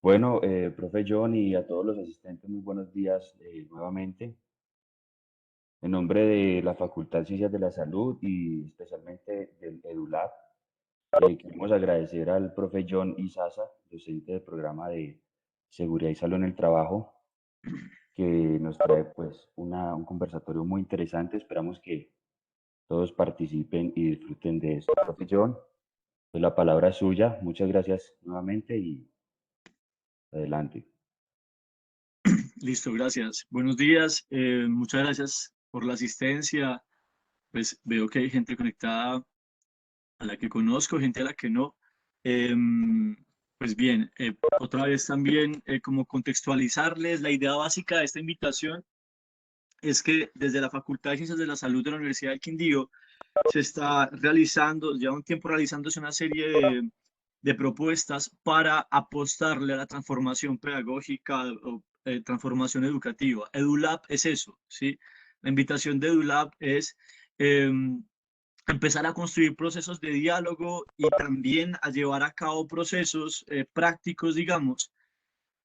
Bueno, profe John y a todos los asistentes, muy buenos días nuevamente. En nombre de la Facultad de Ciencias de la Salud y especialmente del EduLab, queremos agradecer al profe John Isaza, docente del programa de Seguridad y Salud en el Trabajo, que nos trae pues un conversatorio muy interesante. Esperamos que todos participen y disfruten de esto. Profe John, pues la palabra es suya. Muchas gracias nuevamente y adelante. Listo, gracias. Buenos días, muchas gracias por la asistencia. Pues veo que hay gente conectada a la que conozco, gente a la que no. Em, pues bien, otra vez también como contextualizarles la idea básica de esta invitación es que desde la Facultad de Ciencias de la Salud de la Universidad del Quindío se está realizando, lleva un tiempo realizándose una serie de propuestas para apostarle a la transformación pedagógica o transformación educativa. EduLab es eso, ¿sí? La invitación de EduLab es eh, empezar a construir procesos de diálogo y también a llevar a cabo procesos prácticos, digamos,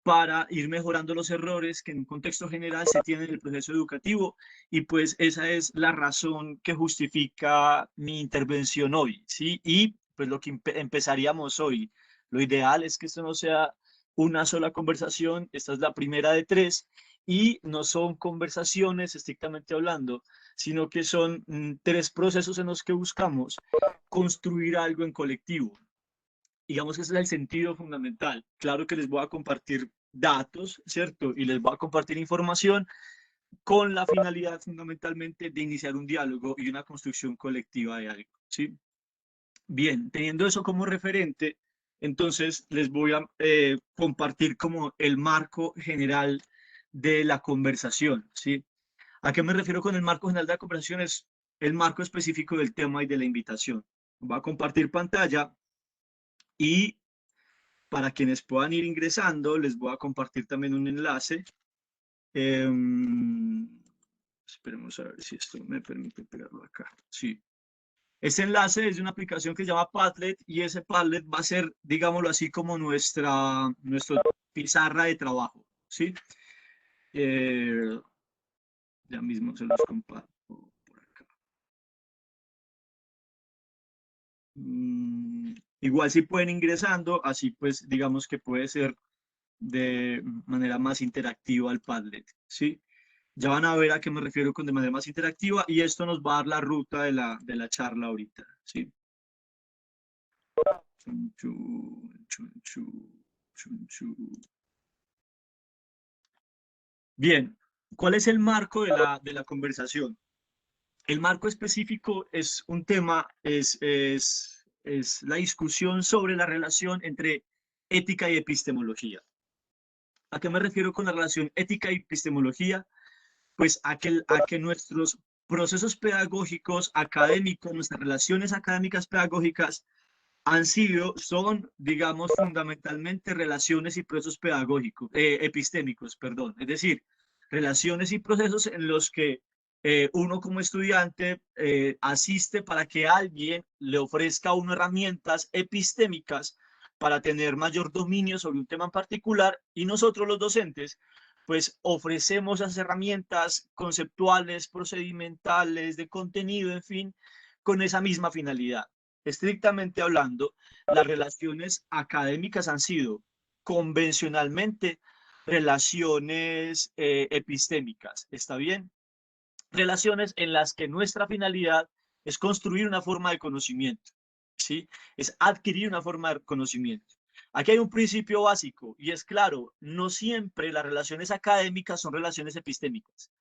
para ir mejorando los errores que en un contexto general se tienen en el proceso educativo y pues esa es la razón que justifica mi intervención hoy, ¿sí? Y pues lo que empezaríamos hoy. Lo ideal es que esto no sea una sola conversación, esta es la primera de tres y no son conversaciones estrictamente hablando, sino que son tres procesos en los que buscamos construir algo en colectivo. Digamos que ese es el sentido fundamental. Claro que les voy a compartir datos, ¿cierto? Y les voy a compartir información con la finalidad fundamentalmente de iniciar un diálogo y una construcción colectiva de algo, ¿sí? Bien, teniendo eso como referente, entonces les voy a compartir como el marco general de la conversación, ¿sí? ¿A qué me refiero con el marco general de la conversación? Es el marco específico del tema y de la invitación. Voy a compartir pantalla y para quienes puedan ir ingresando, les voy a compartir también un enlace. Eh, esperemos a ver si esto me permite pegarlo acá. Sí. Ese enlace es de una aplicación que se llama Padlet y ese Padlet va a ser, digámoslo así, como nuestra pizarra de trabajo. ¿Sí? Eh, ya mismo se los comparto por acá. Igual si pueden ingresando, así pues digamos que puede ser de manera más interactiva el Padlet, ¿sí? Ya van a ver a qué me refiero con de manera más interactiva y esto nos va a dar la ruta de la charla ahorita, ¿sí? Chun, chun, chun, chun, chun, chun. Bien, ¿cuál es el marco de la conversación? El marco específico es un tema, es la discusión sobre la relación entre ética y epistemología. ¿A qué me refiero con la relación ética y epistemología? Pues a que nuestros procesos pedagógicos académicos, nuestras relaciones académicas pedagógicas son, digamos, fundamentalmente relaciones y procesos pedagógicos, epistémicos, perdón. Es decir, relaciones y procesos en los que uno como estudiante asiste para que alguien le ofrezca a uno herramientas epistémicas para tener mayor dominio sobre un tema en particular y nosotros los docentes pues ofrecemos esas herramientas conceptuales, procedimentales, de contenido, en fin, con esa misma finalidad. Estrictamente hablando, las relaciones académicas han sido convencionalmente relaciones epistémicas, ¿está bien? Relaciones en las que nuestra finalidad es construir una forma de conocimiento, ¿sí? Es adquirir una forma de conocimiento. Aquí hay un principio básico y es claro, no siempre las relaciones académicas son relaciones epistémicas.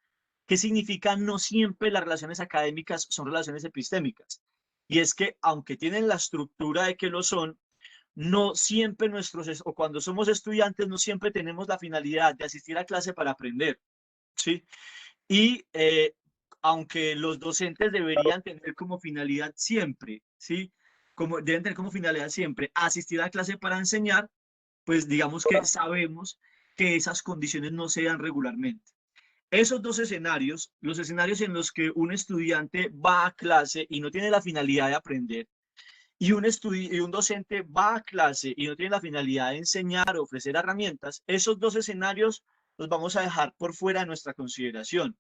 ¿Qué significa no siempre las relaciones académicas son relaciones epistémicas? Y es que aunque tienen la estructura de que lo son, no siempre o cuando somos estudiantes, no siempre tenemos la finalidad de asistir a clase para aprender, ¿sí? Y aunque los docentes deberían tener como finalidad siempre, ¿sí? Deben tener como finalidad siempre asistir a clase para enseñar, pues digamos que sabemos que esas condiciones no se dan regularmente. Esos dos escenarios, los escenarios en los que un estudiante va a clase y no tiene la finalidad de aprender, y y un docente va a clase y no tiene la finalidad de enseñar o ofrecer herramientas, esos dos escenarios los vamos a dejar por fuera de nuestra consideración.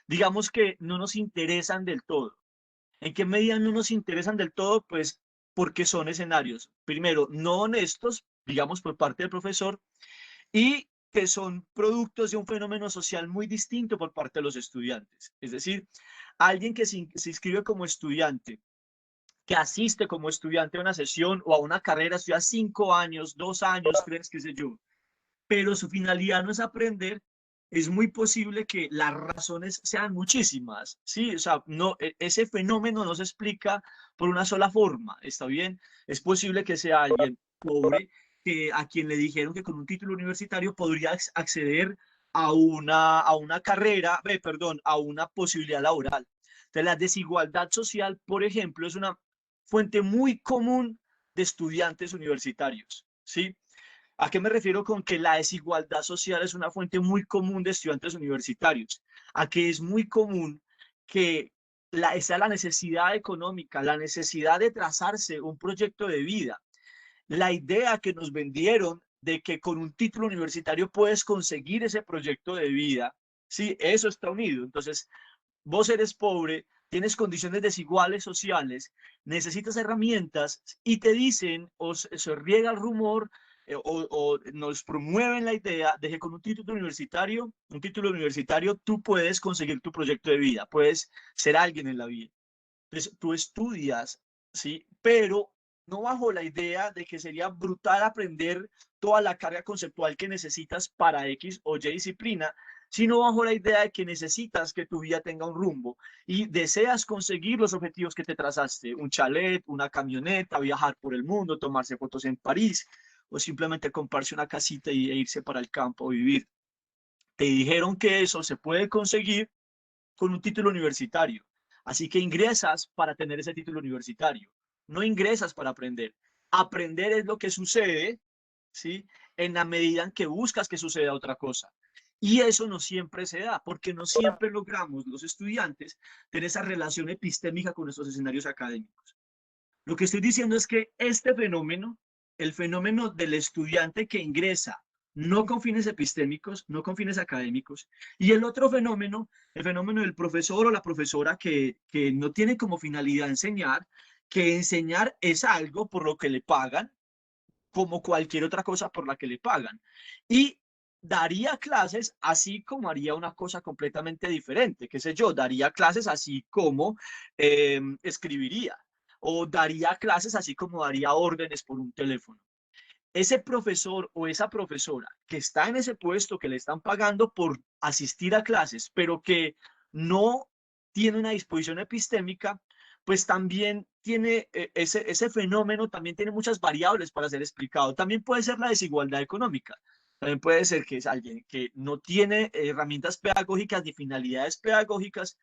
Digamos que no nos interesan del todo. ¿En qué medida no nos interesan del todo? Pues porque son escenarios, primero, no honestos, digamos, por parte del profesor, y que son productos de un fenómeno social muy distinto por parte de los estudiantes. Es decir, alguien que se inscribe como estudiante, que asiste como estudiante a una sesión o a una carrera, estudia 5 años, 2 años, 3, qué sé yo, pero su finalidad no es aprender, es muy posible que las razones sean muchísimas, ¿sí? O sea, no, ese fenómeno no se explica por una sola forma, ¿está bien? Es posible que sea alguien pobre, que a quien le dijeron que con un título universitario podría acceder a una carrera, perdón, a una posibilidad laboral. Entonces, la desigualdad social, por ejemplo, es una fuente muy común de estudiantes universitarios, ¿sí? ¿A qué me refiero con que la desigualdad social es una fuente muy común de estudiantes universitarios? A que es muy común que esa la necesidad económica, la necesidad de trazarse un proyecto de vida, la idea que nos vendieron de que con un título universitario puedes conseguir ese proyecto de vida, sí, eso está unido. Entonces, vos eres pobre, tienes condiciones desiguales sociales, necesitas herramientas y te dicen o se riega el rumor o nos promueven la idea de que con un título universitario tú puedes conseguir tu proyecto de vida, puedes ser alguien en la vida. Entonces, tú estudias, ¿sí? Pero no bajo la idea de que sería brutal aprender toda la carga conceptual que necesitas para X o Y disciplina, sino bajo la idea de que necesitas que tu vida tenga un rumbo y deseas conseguir los objetivos que te trazaste, un chalet, una camioneta, viajar por el mundo, tomarse fotos en París o simplemente comprarse una casita e irse para el campo a vivir. Te dijeron que eso se puede conseguir con un título universitario. Así que ingresas para tener ese título universitario. No ingresas para aprender. Aprender es lo que sucede, ¿sí? En la medida en que buscas que suceda otra cosa. Y eso no siempre se da, porque no siempre logramos los estudiantes tener esa relación epistémica con nuestros escenarios académicos. Lo que estoy diciendo es que este fenómeno, el fenómeno del estudiante que ingresa no con fines epistémicos, no con fines académicos, y el otro fenómeno, el fenómeno del profesor o la profesora que no tiene como finalidad enseñar, que enseñar es algo por lo que le pagan, como cualquier otra cosa por la que le pagan. Y daría clases así como haría una cosa completamente diferente, qué sé yo, daría clases así como escribiría o daría clases así como daría órdenes por un teléfono. Ese profesor o esa profesora que está en ese puesto, que le están pagando por asistir a clases, pero que no tiene una disposición epistémica, pues también tiene ese fenómeno, también tiene muchas variables para ser explicado. También puede ser la desigualdad económica. También puede ser que es alguien que no tiene herramientas pedagógicas ni finalidades pedagógicas,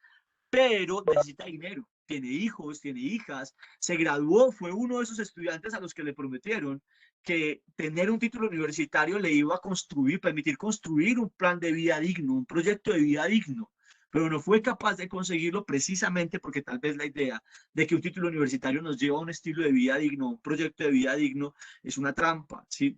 pero necesita dinero, tiene hijos, tiene hijas, se graduó, fue uno de esos estudiantes a los que le prometieron que tener un título universitario le iba a construir, permitir construir un plan de vida digno, un proyecto de vida digno, pero no fue capaz de conseguirlo precisamente porque tal vez la idea de que un título universitario nos lleva a un estilo de vida digno, un proyecto de vida digno, es una trampa, ¿sí?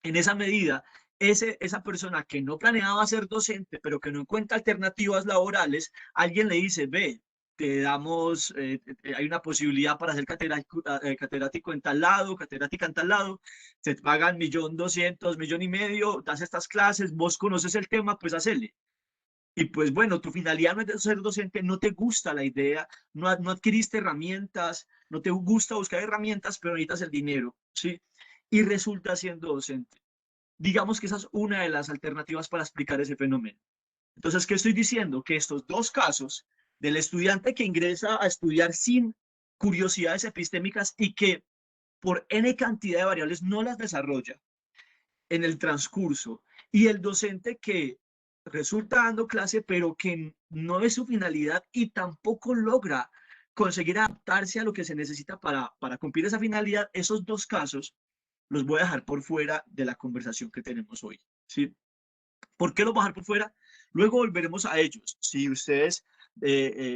En esa medida, esa persona que no planeaba ser docente, pero que no encuentra alternativas laborales, alguien le dice, ve, te damos, hay una posibilidad para ser catedrático en tal lado, catedrática en tal lado, te pagan 1.200.000, 1.500.000, das estas clases, vos conoces el tema, pues hacele. Y pues bueno, tu finalidad no es ser docente, no te gusta la idea, no adquiriste herramientas, no te gusta buscar herramientas, pero necesitas el dinero, ¿sí? Y resulta siendo docente. Digamos que esa es una de las alternativas para explicar ese fenómeno. Entonces, ¿qué estoy diciendo? Que estos dos casos del estudiante que ingresa a estudiar sin curiosidades epistémicas y que por N cantidad de variables no las desarrolla en el transcurso, y el docente que resulta dando clase, pero que no es su finalidad y tampoco logra conseguir adaptarse a lo que se necesita para cumplir esa finalidad, esos dos casos los voy a dejar por fuera de la conversación que tenemos hoy, ¿sí? ¿Por qué los voy a dejar por fuera? Luego volveremos a ellos. Si ustedes,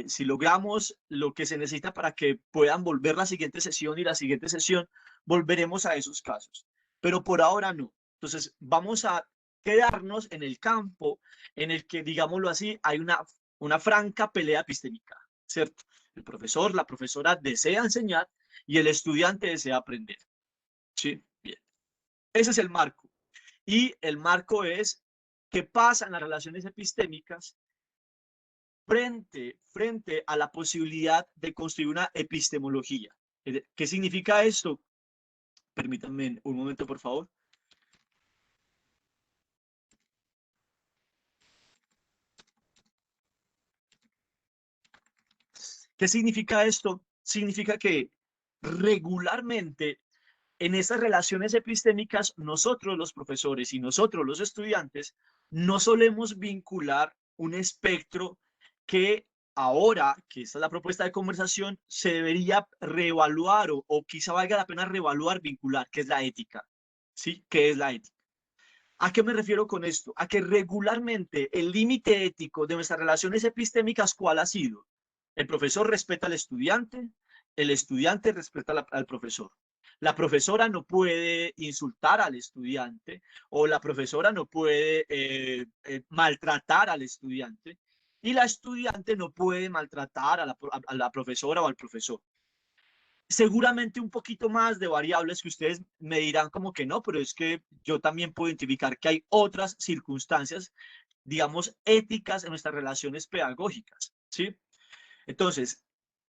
si logramos lo que se necesita para que puedan volver la siguiente sesión y la siguiente sesión, volveremos a esos casos. Pero por ahora no. Entonces, vamos a quedarnos en el campo en el que, digámoslo así, hay una franca pelea epistémica, ¿cierto? El profesor, la profesora desea enseñar y el estudiante desea aprender. ¿Sí? Bien. Ese es el marco. Y el marco es qué pasa en las relaciones epistémicas frente a la posibilidad de construir una epistemología. ¿Qué significa esto? Permítanme un momento, por favor. ¿Qué significa esto? Significa que regularmente en estas relaciones epistémicas, nosotros los profesores y nosotros los estudiantes no solemos vincular un espectro que ahora, que esta es la propuesta de conversación, se debería reevaluar o quizá valga la pena reevaluar, vincular, que es la ética. ¿Sí? ¿Qué es la ética? ¿A qué me refiero con esto? A que regularmente el límite ético de nuestras relaciones epistémicas, ¿cuál ha sido? El profesor respeta al estudiante, el estudiante respeta al profesor. La profesora no puede insultar al estudiante o la profesora no puede maltratar al estudiante y la estudiante no puede maltratar a la profesora o al profesor. Seguramente un poquito más de variables que ustedes me dirán como que no, pero es que yo también puedo identificar que hay otras circunstancias, digamos, éticas en nuestras relaciones pedagógicas, ¿sí? Entonces,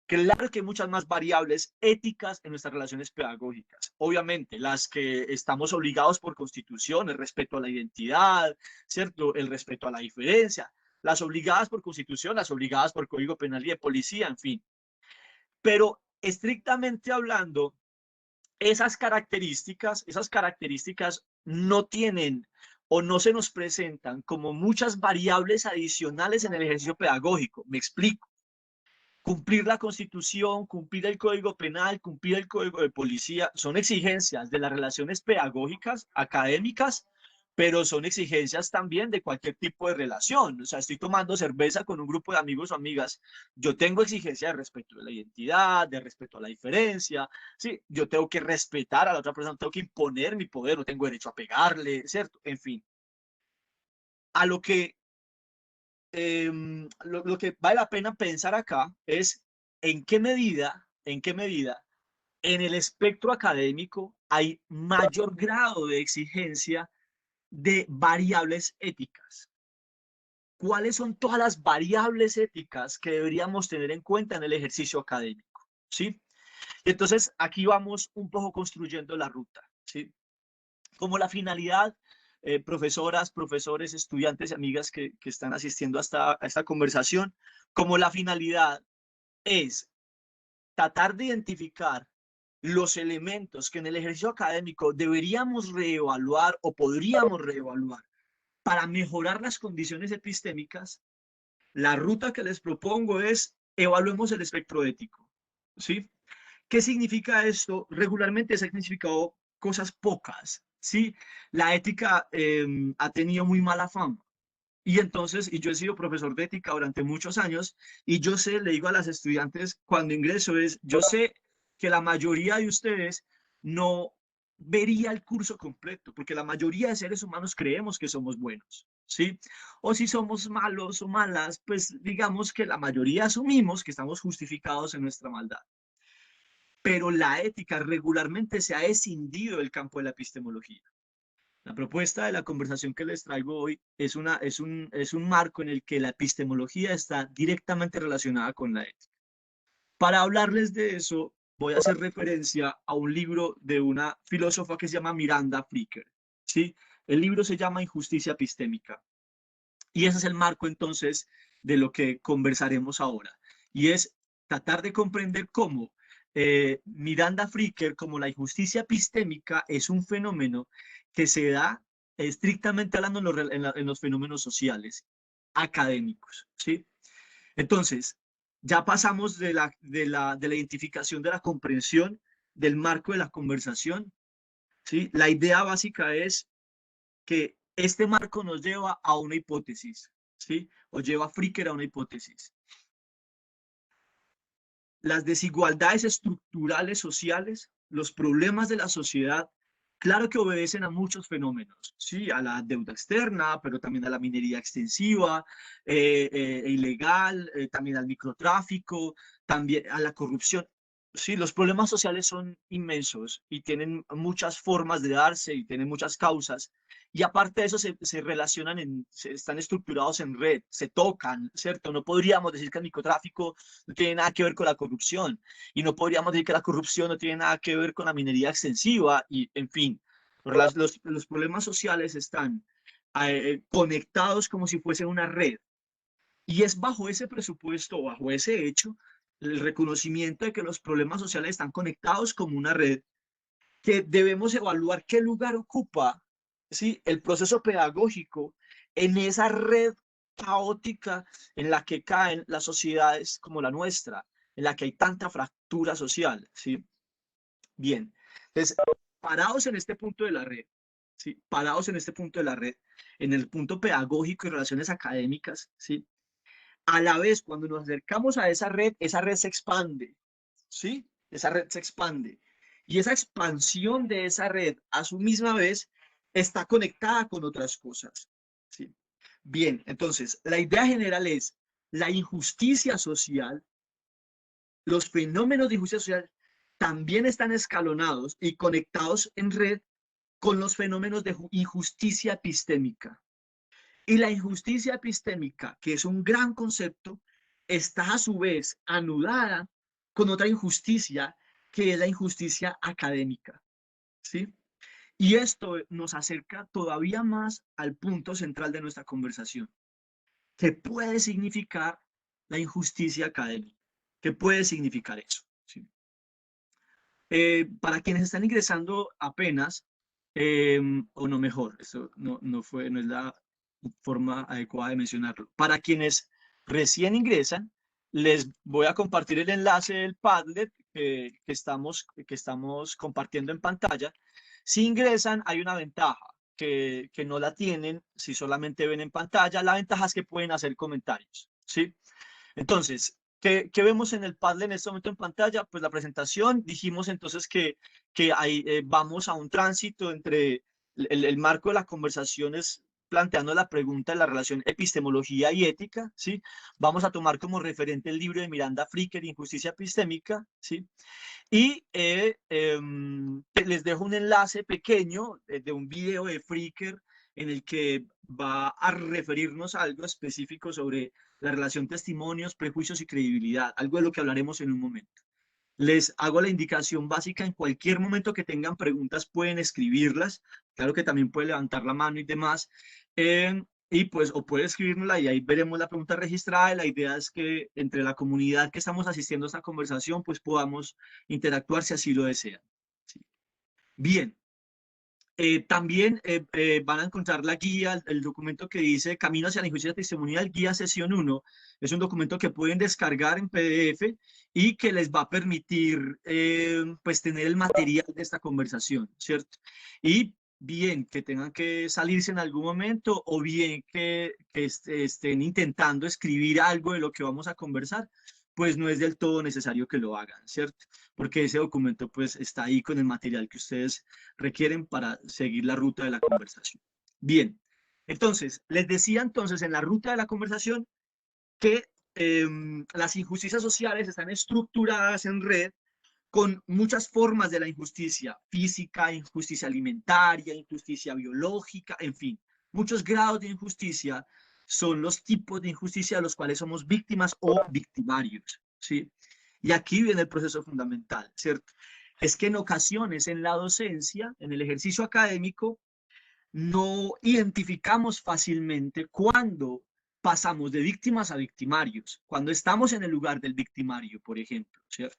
claro que hay muchas más variables éticas en nuestras relaciones pedagógicas. Obviamente, las que estamos obligados por constitución, el respeto a la identidad, ¿cierto? El respeto a la diferencia, las obligadas por constitución, las obligadas por código penal y de policía, en fin. Pero estrictamente hablando, esas características no tienen o no se nos presentan como muchas variables adicionales en el ejercicio pedagógico. Me explico. Cumplir la Constitución, cumplir el Código Penal, cumplir el Código de Policía, son exigencias de las relaciones pedagógicas, académicas, pero son exigencias también de cualquier tipo de relación. O sea, estoy tomando cerveza con un grupo de amigos o amigas, yo tengo exigencia de respeto de la identidad, de respeto a la diferencia, ¿sí? Yo tengo que respetar a la otra persona, tengo que imponer mi poder, no tengo derecho a pegarle, ¿cierto? En fin, a lo que vale la pena pensar acá es en qué medida en el espectro académico hay mayor grado de exigencia de variables éticas. ¿Cuáles son todas las variables éticas que deberíamos tener en cuenta en el ejercicio académico? ¿Sí? Entonces, aquí vamos un poco construyendo la ruta. ¿Sí? Como la finalidad, profesoras, profesores, estudiantes y amigas que están asistiendo a esta conversación, como la finalidad es tratar de identificar los elementos que en el ejercicio académico deberíamos reevaluar o podríamos reevaluar para mejorar las condiciones epistémicas, la ruta que les propongo es evaluemos el espectro ético. ¿Sí? ¿Qué significa esto? Regularmente se ha significado cosas pocas, ¿sí? La ética ha tenido muy mala fama. Y entonces, y yo he sido profesor de ética durante muchos años, y yo sé, le digo a las estudiantes cuando ingreso es, yo sé que la mayoría de ustedes no vería el curso completo, porque la mayoría de seres humanos creemos que somos buenos, ¿sí? O si somos malos o malas, pues digamos que la mayoría asumimos que estamos justificados en nuestra maldad. Pero la ética regularmente se ha escindido del campo de la epistemología. La propuesta de la conversación que les traigo hoy es un marco en el que la epistemología está directamente relacionada con la ética. Para hablarles de eso, voy a hacer referencia a un libro de una filósofa que se llama Miranda Fricker. ¿Sí? El libro se llama Injusticia epistémica. Y ese es el marco entonces de lo que conversaremos ahora. Y es tratar de comprender cómo Miranda Fricker, como la injusticia epistémica, es un fenómeno que se da estrictamente hablando en los fenómenos sociales, académicos. ¿Sí? Entonces, ya pasamos de la identificación de la comprensión del marco de la conversación. ¿Sí? La idea básica es que este marco nos lleva a una hipótesis. ¿sí? O lleva a Fricker a una hipótesis. Las desigualdades estructurales sociales, los problemas de la sociedad, claro que obedecen a muchos fenómenos, ¿sí? A la deuda externa, pero también a la minería extensiva, e ilegal, también al microtráfico, también a la corrupción. Sí, los problemas sociales son inmensos y tienen muchas formas de darse y tienen muchas causas. Y aparte de eso, se relacionan, están estructurados en red, se tocan, ¿cierto? No podríamos decir que el microtráfico no tiene nada que ver con la corrupción y no podríamos decir que la corrupción no tiene nada que ver con la minería extensiva y, en fin, los problemas sociales están conectados como si fuese una red. Y es bajo ese presupuesto, bajo ese hecho, el reconocimiento de que los problemas sociales están conectados como una red, que debemos evaluar qué lugar ocupa, ¿sí?, el proceso pedagógico en esa red caótica en la que caen las sociedades como la nuestra, en la que hay tanta fractura social, ¿sí? Bien, entonces, parados en este punto de la red, ¿sí? Parados en este punto de la red, en el punto pedagógico y relaciones académicas, ¿sí? A la vez, cuando nos acercamos a esa red se expande, ¿sí? Esa red se expande. Y esa expansión de esa red, a su misma vez, está conectada con otras cosas, ¿sí? Bien, entonces, la idea general es la injusticia social, los fenómenos de injusticia social también están escalonados y conectados en red con los fenómenos de injusticia epistémica. Y la injusticia epistémica, que es un gran concepto, está a su vez anudada con otra injusticia, que es la injusticia académica, ¿sí? Y esto nos acerca todavía más al punto central de nuestra conversación. ¿Qué puede significar la injusticia académica? ¿Qué puede significar eso? ¿Sí? Para quienes están ingresando apenas, o no mejor, eso no es la forma adecuada de mencionarlo. Para quienes recién ingresan, les voy a compartir el enlace del Padlet que estamos compartiendo en pantalla. Si ingresan, hay una ventaja que no la tienen si solamente ven en pantalla. La ventaja es que pueden hacer comentarios, ¿sí? Entonces, ¿qué vemos en el Padlet en este momento en pantalla? Pues la presentación, dijimos entonces que ahí, vamos a un tránsito entre el marco de la conversación es planteando la pregunta de la relación epistemología y ética, ¿sí? Vamos a tomar como referente el libro de Miranda Fricker, Injusticia Epistémica, ¿sí? Y les dejo un enlace pequeño de un video de Fricker en el que va a referirnos a algo específico sobre la relación testimonios, prejuicios y credibilidad, algo de lo que hablaremos en un momento. Les hago la indicación básica, en cualquier momento que tengan preguntas pueden escribirlas, claro que también puede levantar la mano y demás, y pues o puede escribirnosla y ahí veremos la pregunta registrada. Y la idea es que entre la comunidad que estamos asistiendo a esta conversación pues podamos interactuar si así lo desean. ¿Sí? Bien. También van a encontrar la guía, el documento que dice Camino hacia la injusticia testimonial, guía sesión 1. Es un documento que pueden descargar en PDF y que les va a permitir pues tener el material de esta conversación, ¿cierto? Y bien que tengan que salirse en algún momento o bien que estén intentando escribir algo de lo que vamos a conversar, pues no es del todo necesario que lo hagan, ¿cierto? Porque ese documento pues está ahí con el material que ustedes requieren para seguir la ruta de la conversación. Bien, entonces, les decía entonces en la ruta de la conversación que las injusticias sociales están estructuradas en red con muchas formas de la injusticia física, injusticia alimentaria, injusticia biológica, en fin, muchos grados de injusticia son los tipos de injusticia de los cuales somos víctimas o victimarios, ¿sí? Y aquí viene el proceso fundamental, ¿cierto? Es que en ocasiones en la docencia, en el ejercicio académico, no identificamos fácilmente cuando pasamos de víctimas a victimarios, cuando estamos en el lugar del victimario, por ejemplo, ¿cierto?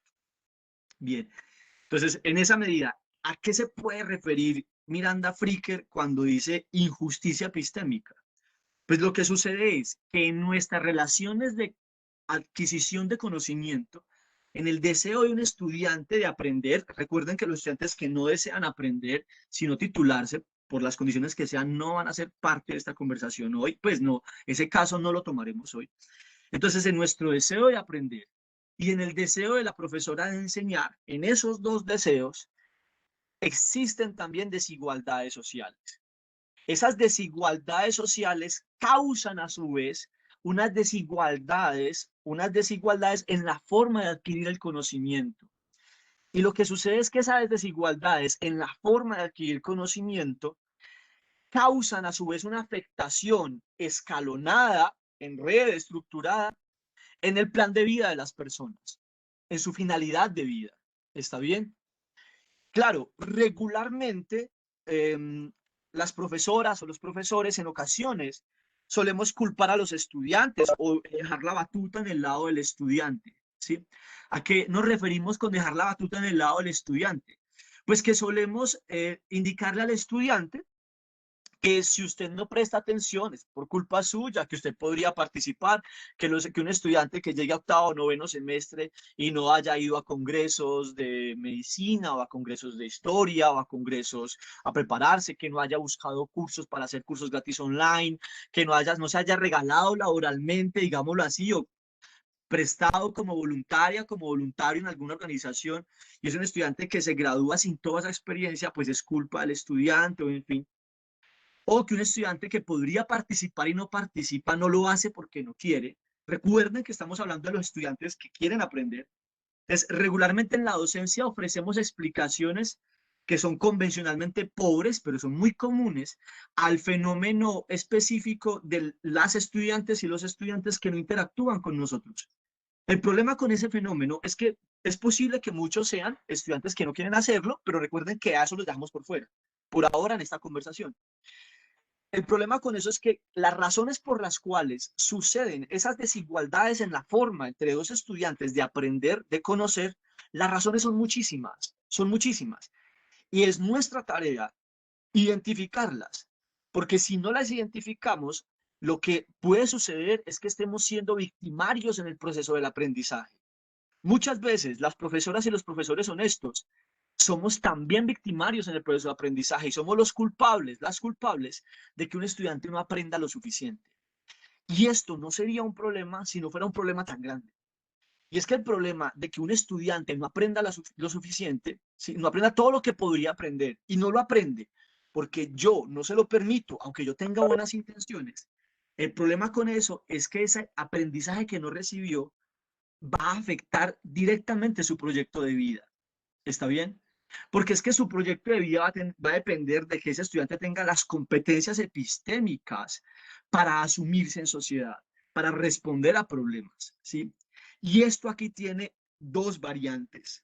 Bien, entonces, en esa medida, ¿a qué se puede referir Miranda Fricker cuando dice injusticia epistémica? Pues lo que sucede es que en nuestras relaciones de adquisición de conocimiento, en el deseo de un estudiante de aprender, recuerden que los estudiantes que no desean aprender, sino titularse, por las condiciones que sean, no van a ser parte de esta conversación hoy, pues no, ese caso no lo tomaremos hoy. Entonces, en nuestro deseo de aprender y en el deseo de la profesora de enseñar, en esos dos deseos, existen también desigualdades sociales. Esas desigualdades sociales causan a su vez unas desigualdades en la forma de adquirir el conocimiento. Y lo que sucede es que esas desigualdades en la forma de adquirir conocimiento causan a su vez una afectación escalonada, en red, estructurada, en el plan de vida de las personas, en su finalidad de vida. ¿Está bien? Claro, regularmente las profesoras o los profesores en ocasiones solemos culpar a los estudiantes o dejar la batuta en el lado del estudiante, ¿sí? ¿A qué nos referimos con dejar la batuta en el lado del estudiante? Pues que solemos indicarle al estudiante que si usted no presta atención es por culpa suya, que usted podría participar, que un estudiante que llegue a octavo o noveno semestre y no haya ido a congresos de medicina o a congresos de historia o a congresos a prepararse, que no haya buscado cursos para hacer cursos gratis online, que no se haya regalado laboralmente, digámoslo así, o prestado como voluntaria, como voluntario en alguna organización, y es un estudiante que se gradúa sin toda esa experiencia, pues es culpa del estudiante, o en fin, o que un estudiante que podría participar y no participa, no lo hace porque no quiere. Recuerden que estamos hablando de los estudiantes que quieren aprender. Entonces, regularmente en la docencia ofrecemos explicaciones que son convencionalmente pobres, pero son muy comunes, al fenómeno específico de las estudiantes y los estudiantes que no interactúan con nosotros. El problema con ese fenómeno es que es posible que muchos sean estudiantes que no quieren hacerlo, pero recuerden que a eso los dejamos por fuera, por ahora en esta conversación. El problema con eso es que las razones por las cuales suceden esas desigualdades en la forma entre dos estudiantes de aprender, de conocer, las razones son muchísimas, son muchísimas. Y es nuestra tarea identificarlas, porque si no las identificamos, lo que puede suceder es que estemos siendo victimarios en el proceso del aprendizaje. Muchas veces las profesoras y los profesores honestos somos también victimarios en el proceso de aprendizaje y somos los culpables, las culpables de que un estudiante no aprenda lo suficiente. Y esto no sería un problema si no fuera un problema tan grande. Y es que el problema de que un estudiante no aprenda lo suficiente, ¿sí? No aprenda todo lo que podría aprender y no lo aprende porque yo no se lo permito, aunque yo tenga buenas intenciones. El problema con eso es que ese aprendizaje que no recibió va a afectar directamente su proyecto de vida. ¿Está bien? Porque es que su proyecto de vida va a depender de que ese estudiante tenga las competencias epistémicas para asumirse en sociedad, para responder a problemas, ¿sí? Y esto aquí tiene dos variantes.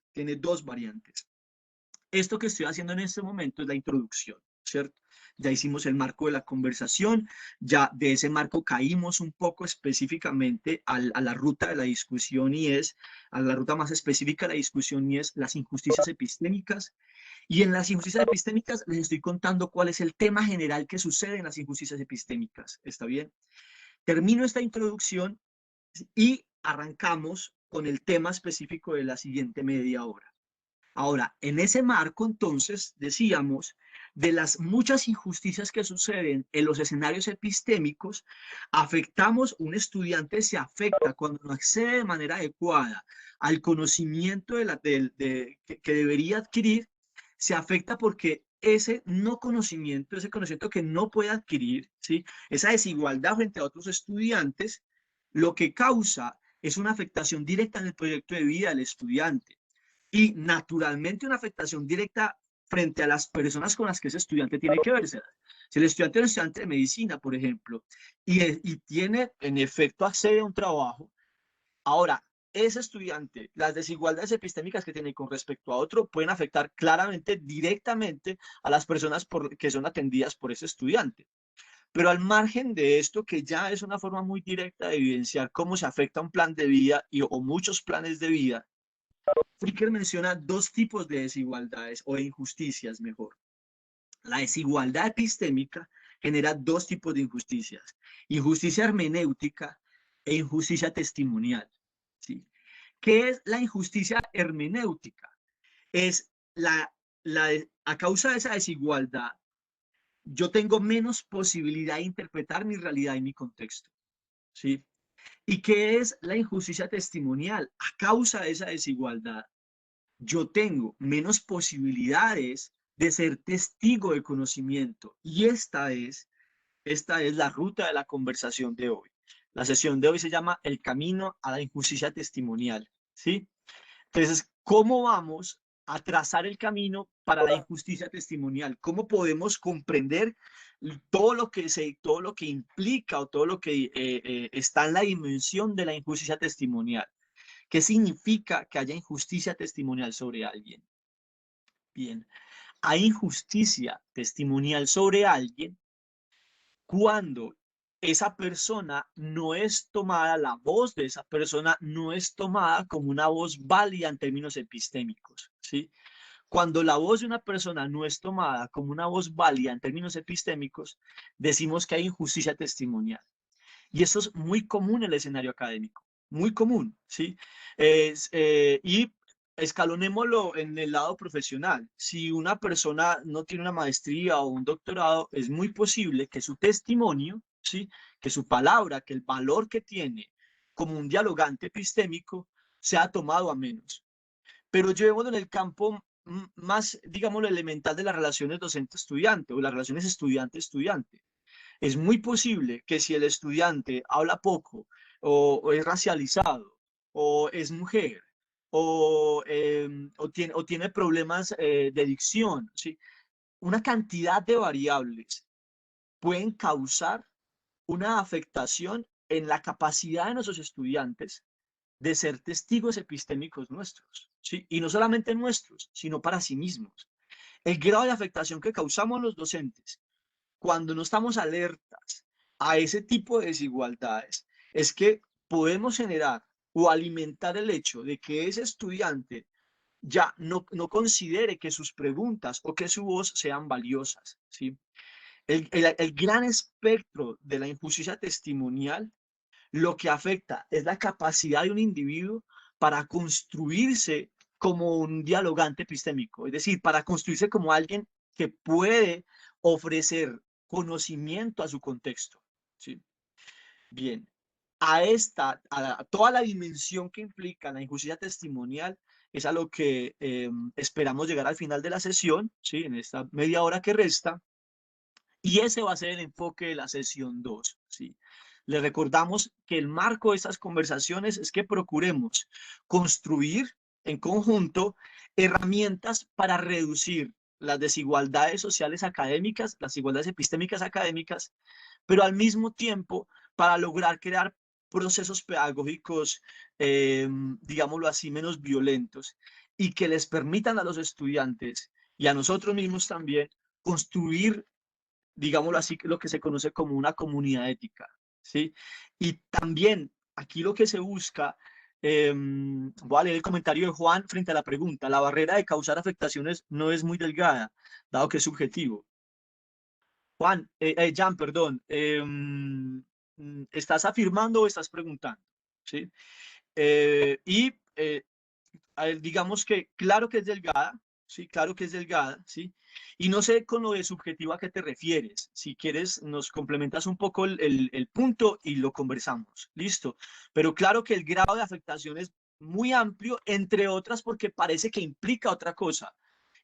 Esto que estoy haciendo en este momento es la introducción, ¿cierto? Ya hicimos el marco de la conversación, ya de ese marco caímos un poco específicamente a la ruta de la discusión a la ruta más específica de la discusión y es las injusticias epistémicas. Y en las injusticias epistémicas les estoy contando cuál es el tema general que sucede en las injusticias epistémicas, ¿está bien? Termino esta introducción y arrancamos con el tema específico de la siguiente media hora. Ahora, en ese marco, entonces, decíamos, de las muchas injusticias que suceden en los escenarios epistémicos, un estudiante se afecta cuando no accede de manera adecuada al conocimiento que debería adquirir, se afecta porque ese no conocimiento, ese conocimiento que no puede adquirir, ¿sí? Esa desigualdad frente a otros estudiantes, lo que causa es una afectación directa en el proyecto de vida del estudiante y naturalmente una afectación directa frente a las personas con las que ese estudiante tiene que verse. Si el estudiante es un estudiante de medicina, por ejemplo, y tiene en efecto accede a un trabajo, ahora ese estudiante, las desigualdades epistémicas que tiene con respecto a otro pueden afectar claramente, directamente a las personas que son atendidas por ese estudiante. Pero al margen de esto, que ya es una forma muy directa de evidenciar cómo se afecta un plan de vida o muchos planes de vida, Fricker menciona dos tipos de desigualdades o de injusticias, mejor. La desigualdad epistémica genera dos tipos de injusticias: injusticia hermenéutica e injusticia testimonial. ¿Sí? ¿Qué es la injusticia hermenéutica? Es a causa de esa desigualdad, yo tengo menos posibilidad de interpretar mi realidad y mi contexto, ¿sí? ¿Y qué es la injusticia testimonial? A causa de esa desigualdad, yo tengo menos posibilidades de ser testigo de conocimiento. Y esta es la ruta de la conversación de hoy. La sesión de hoy se llama El camino a la injusticia testimonial, ¿sí? Entonces, ¿cómo vamos a trazar el camino para la injusticia testimonial? ¿Cómo podemos comprender todo lo que implica o todo lo que está en la dimensión de la injusticia testimonial? ¿Qué significa que haya injusticia testimonial sobre alguien? Bien, hay injusticia testimonial sobre alguien cuando esa persona no es tomada, la voz de esa persona no es tomada como una voz válida en términos epistémicos, ¿sí? Cuando la voz de una persona no es tomada como una voz válida en términos epistémicos, decimos que hay injusticia testimonial. Y eso es muy común en el escenario académico, muy común, ¿sí? Y escalonémoslo en el lado profesional. Si una persona no tiene una maestría o un doctorado, es muy posible que su testimonio, ¿sí? Que su palabra, que el valor que tiene como un dialogante epistémico sea tomado a menos. Pero llevémoslo en el campo más, digamos, lo elemental de las relaciones docente-estudiante o las relaciones estudiante-estudiante. Es muy posible que si el estudiante habla poco o es racializado o es mujer o tiene problemas de dicción, ¿sí? Una cantidad de variables pueden causar una afectación en la capacidad de nuestros estudiantes de ser testigos epistémicos nuestros, ¿sí? Y no solamente nuestros, sino para sí mismos. El grado de afectación que causamos los docentes cuando no estamos alertas a ese tipo de desigualdades, es que podemos generar o alimentar el hecho de que ese estudiante ya no considere que sus preguntas o que su voz sean valiosas, ¿sí? El gran espectro de la injusticia testimonial lo que afecta es la capacidad de un individuo para construirse como un dialogante epistémico, es decir, para construirse como alguien que puede ofrecer conocimiento a su contexto. ¿Sí? Bien, a toda la dimensión que implica la injusticia testimonial es a lo que esperamos llegar al final de la sesión, ¿sí? En esta media hora que resta, y ese va a ser el enfoque de la sesión 2, ¿sí? Le recordamos que el marco de estas conversaciones es que procuremos construir en conjunto herramientas para reducir las desigualdades sociales académicas, las desigualdades epistémicas académicas, pero al mismo tiempo para lograr crear procesos pedagógicos, digámoslo así, menos violentos y que les permitan a los estudiantes y a nosotros mismos también construir, digámoslo así, lo que se conoce como una comunidad ética, ¿sí? Y también aquí lo que se busca, voy a leer el comentario de Juan frente a la pregunta, la barrera de causar afectaciones no es muy delgada, dado que es subjetivo. Juan, Jan, perdón, ¿estás afirmando o estás preguntando? ¿Sí? Y digamos que claro que es delgada, sí, claro que es delgada, sí. Y no sé con lo de subjetivo a qué te refieres. Si quieres, nos complementas un poco el punto y lo conversamos. Listo. Pero claro que el grado de afectación es muy amplio, entre otras porque parece que implica otra cosa.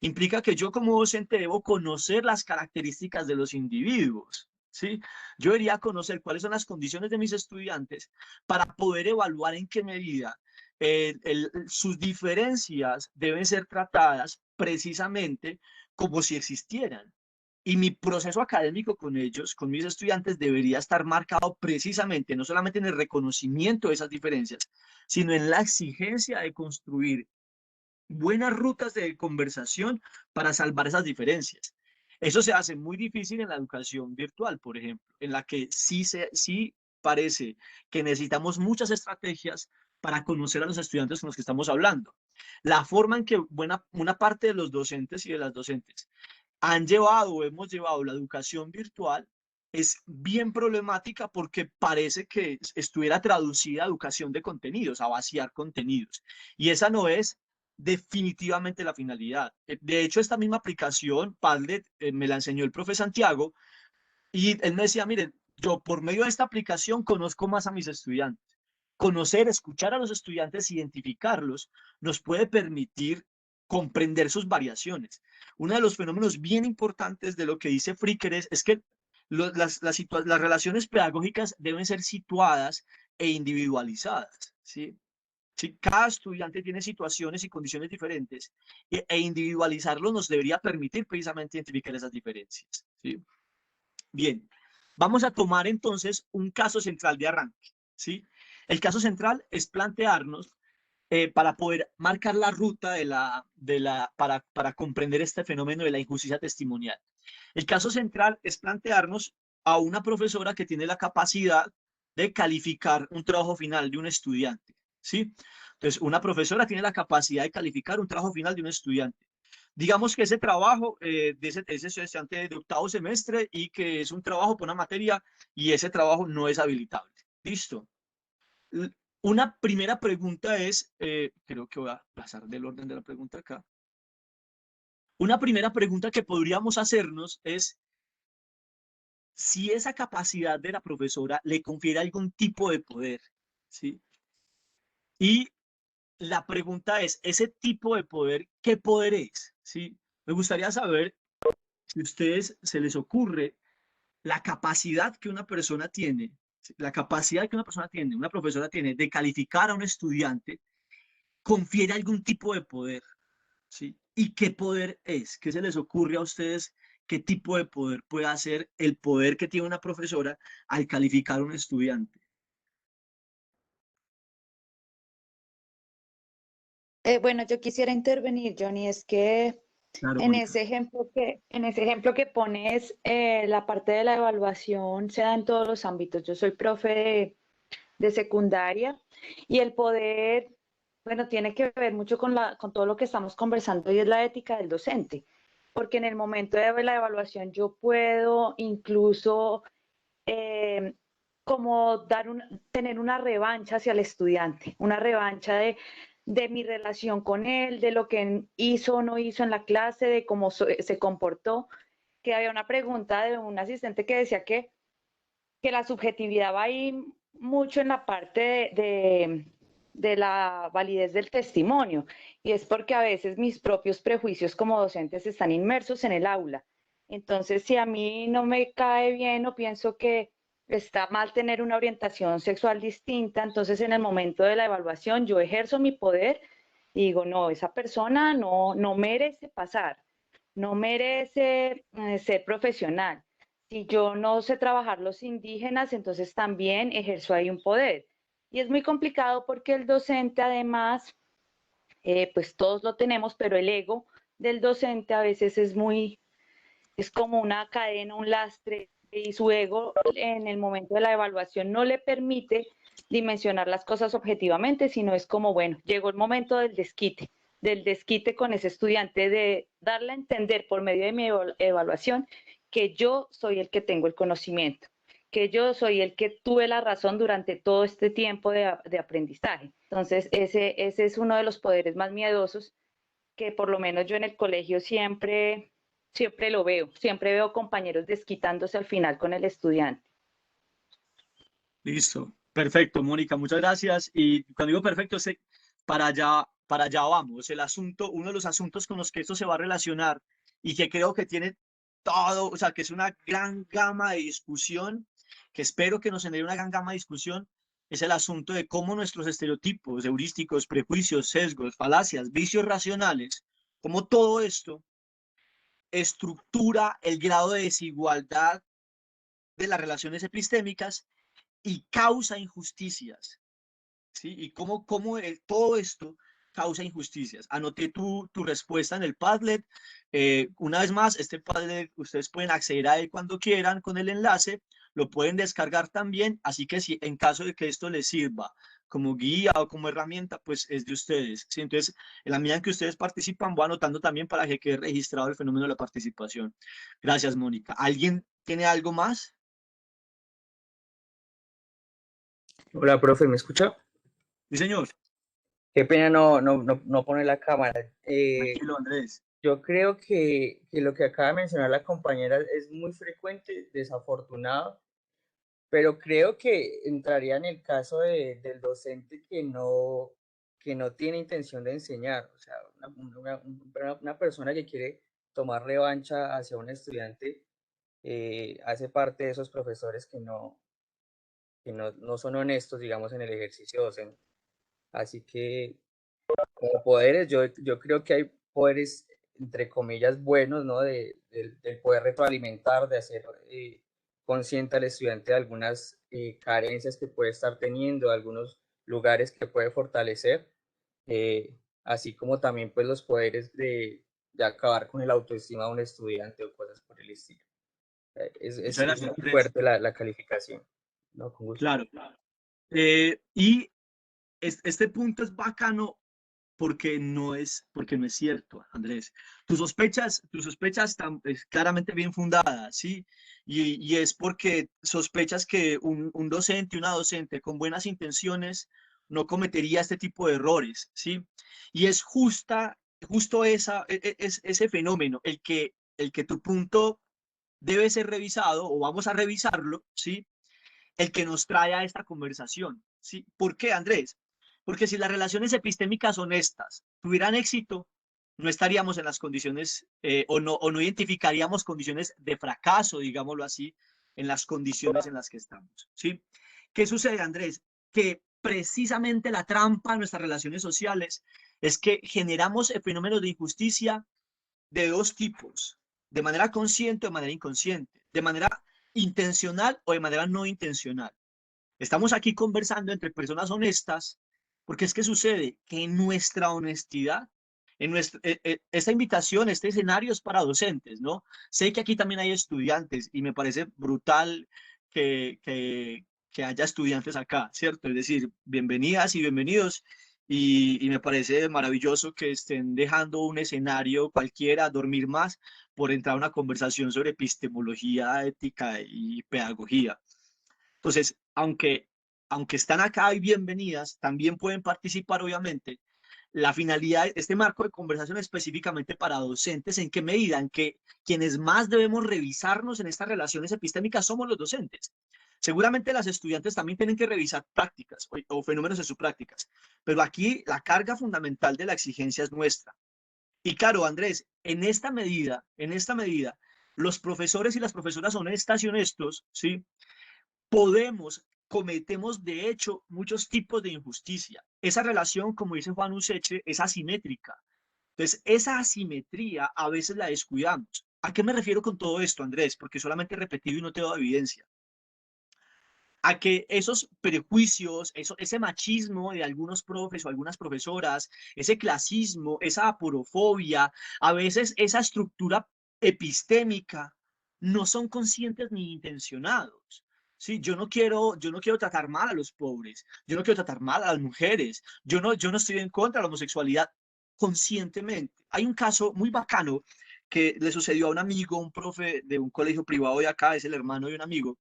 Implica que yo como docente debo conocer las características de los individuos. ¿Sí? Yo debería conocer cuáles son las condiciones de mis estudiantes para poder evaluar en qué medida sus diferencias deben ser tratadas precisamente como si existieran. Y mi proceso académico con ellos, con mis estudiantes, debería estar marcado precisamente, no solamente en el reconocimiento de esas diferencias, sino en la exigencia de construir buenas rutas de conversación para salvar esas diferencias. Eso se hace muy difícil en la educación virtual, por ejemplo, en la que sí parece que necesitamos muchas estrategias para conocer a los estudiantes con los que estamos hablando. La forma en que una parte de los docentes y de las docentes han llevado o hemos llevado la educación virtual es bien problemática porque parece que estuviera traducida a educación de contenidos, a vaciar contenidos. Y esa no es definitivamente la finalidad. De hecho, esta misma aplicación, Padlet, me la enseñó el profe Santiago y él me decía, miren, yo por medio de esta aplicación conozco más a mis estudiantes. Conocer, escuchar a los estudiantes, identificarlos, nos puede permitir comprender sus variaciones. Uno de los fenómenos bien importantes de lo que dice Fricker es que las relaciones pedagógicas deben ser situadas e individualizadas, ¿sí? Si cada estudiante tiene situaciones y condiciones diferentes e individualizarlo nos debería permitir precisamente identificar esas diferencias, ¿sí? Bien, vamos a tomar entonces un caso central de arranque, ¿sí? El caso central es plantearnos para poder marcar la ruta para comprender este fenómeno de la injusticia testimonial. El caso central es plantearnos a una profesora que tiene la capacidad de calificar un trabajo final de un estudiante, ¿sí? Entonces, una profesora tiene la capacidad de calificar un trabajo final de un estudiante. Digamos que ese trabajo de ese estudiante de octavo semestre y que es un trabajo por una materia y ese trabajo no es habilitable. ¿Listo? Una primera pregunta es, creo que voy a pasar del orden de la pregunta acá. Una primera pregunta que podríamos hacernos es si esa capacidad de la profesora le confiere algún tipo de poder, ¿sí? Y la pregunta es, ese tipo de poder, ¿qué poder es? ¿Sí? Me gustaría saber si a ustedes se les ocurre la capacidad que una persona tiene, la capacidad que una persona tiene, una profesora tiene de calificar a un estudiante, confiere algún tipo de poder, ¿sí? ¿Y qué poder es? ¿Qué se les ocurre a ustedes? ¿Qué tipo de poder puede hacer el poder que tiene una profesora al calificar a un estudiante? Bueno, yo quisiera intervenir, Johnny, es que Claro, Mónica. en ese ejemplo que pones, la parte de la evaluación se da en todos los ámbitos. Yo soy profe de secundaria y el poder, bueno, tiene que ver mucho con todo lo que estamos conversando y es la ética del docente, porque en el momento de la evaluación yo puedo incluso eh, como tener una revancha hacia el estudiante, una revancha de mi relación con él, de lo que hizo o no hizo en la clase, de cómo se comportó, que había una pregunta de un asistente que decía que la subjetividad va ahí mucho en la parte de la validez del testimonio, y es porque a veces mis propios prejuicios como docentes están inmersos en el aula. Entonces, si a mí no me cae bien o pienso que está mal tener una orientación sexual distinta, entonces en el momento de la evaluación yo ejerzo mi poder y digo, no, esa persona no merece pasar, no merece ser profesional. Si yo no sé trabajar los indígenas, entonces también ejerzo ahí un poder. Y es muy complicado porque el docente además, pues todos lo tenemos, pero el ego del docente a veces es como una cadena, un lastre, y su ego en el momento de la evaluación no le permite dimensionar las cosas objetivamente, sino es como, bueno, llegó el momento del desquite con ese estudiante, de darle a entender por medio de mi evaluación que yo soy el que tengo el conocimiento, que yo soy el que tuve la razón durante todo este tiempo de aprendizaje. Entonces, ese es uno de los poderes más miedosos que por lo menos yo en el colegio siempre lo veo, siempre veo compañeros desquitándose al final con el estudiante. Listo. Perfecto, Mónica, muchas gracias. Y cuando digo perfecto, es que para allá vamos. El asunto, uno de los asuntos con los que esto se va a relacionar y que creo que tiene todo, o sea, que es una gran gama de discusión, que espero que nos genere una gran gama de discusión, es el asunto de cómo nuestros estereotipos, heurísticos, prejuicios, sesgos, falacias, vicios racionales, cómo todo esto estructura el grado de desigualdad de las relaciones epistémicas y causa injusticias, ¿sí? Y cómo todo esto causa injusticias. Anoté tu respuesta en el Padlet. Una vez más, este Padlet ustedes pueden acceder a él cuando quieran con el enlace, lo pueden descargar también, así que si en caso de que esto les sirva como guía o como herramienta, pues es de ustedes, ¿sí? Entonces, en la medida en que ustedes participan, voy anotando también para que quede registrado el fenómeno de la participación. Gracias, Mónica. ¿Alguien tiene algo más? Hola, profe, ¿me escucha? Sí, señor. Qué pena no poner la cámara. Tranquilo, Andrés. Yo creo que lo que acaba de mencionar la compañera es muy frecuente, desafortunado, pero creo que entraría en el caso del docente que no tiene intención de enseñar. O sea, una persona que quiere tomar revancha hacia un estudiante hace parte de esos profesores que no son honestos, digamos, en el ejercicio docente. Así que como poderes, yo creo que hay poderes, entre comillas, buenos, ¿no? Del poder retroalimentar, de hacer consciente al estudiante de algunas carencias que puede estar teniendo, de algunos lugares que puede fortalecer, así como también pues los poderes de acabar con el autoestima de un estudiante o cosas por el estilo. Muchas Es gracias, muy Andrés. fuerte la calificación. No, con gusto. Claro. Y este punto es bacano porque no es cierto, Andrés. Tus sospechas están claramente bien fundadas, ¿sí? Y es porque sospechas que un docente, una docente con buenas intenciones no cometería este tipo de errores, ¿sí? Y es justo ese fenómeno, el que tu punto debe ser revisado o vamos a revisarlo, ¿sí? El que nos trae a esta conversación, ¿sí? ¿Por qué, Andrés? Porque si las relaciones epistémicas honestas tuvieran éxito, no estaríamos en las condiciones o no identificaríamos condiciones de fracaso, digámoslo así, en las condiciones en las que estamos, ¿sí? ¿Qué sucede, Andrés? Que precisamente la trampa en nuestras relaciones sociales es que generamos fenómenos de injusticia de dos tipos, de manera consciente o de manera inconsciente, de manera intencional o de manera no intencional. Estamos aquí conversando entre personas honestas, porque es que sucede que en nuestra honestidad, esta invitación, este escenario es para docentes, ¿no? Sé que aquí también hay estudiantes y me parece brutal que, que, que haya estudiantes acá, ¿cierto? Es decir, bienvenidas y bienvenidos. Y me parece maravilloso que estén dejando un escenario cualquiera, dormir más, por entrar a una conversación sobre epistemología, ética y pedagogía. Entonces, aunque están acá y bienvenidas, también pueden participar, obviamente. La finalidad de este marco de conversación específicamente para docentes, ¿en qué medida? En que quienes más debemos revisarnos en estas relaciones epistémicas somos los docentes. Seguramente las estudiantes también tienen que revisar prácticas o fenómenos en sus prácticas, pero aquí la carga fundamental de la exigencia es nuestra. Y claro, Andrés, en esta medida, los profesores y las profesoras honestas y honestos, ¿sí? Cometemos de hecho muchos tipos de injusticia. Esa relación, como dice Juan Useche, es asimétrica. Entonces, esa asimetría a veces la descuidamos. ¿A qué me refiero con todo esto, Andrés? Porque solamente he repetido y no te doy evidencia. A que esos prejuicios, ese machismo de algunos profes o algunas profesoras, ese clasismo, esa aporofobia, a veces esa estructura epistémica, no son conscientes ni intencionados. Sí, yo no quiero tratar mal a los pobres, yo no quiero tratar mal a las mujeres, yo no estoy en contra de la homosexualidad conscientemente. Hay un caso muy bacano que le sucedió a un amigo, un profe de un colegio privado de acá, es el hermano de un amigo.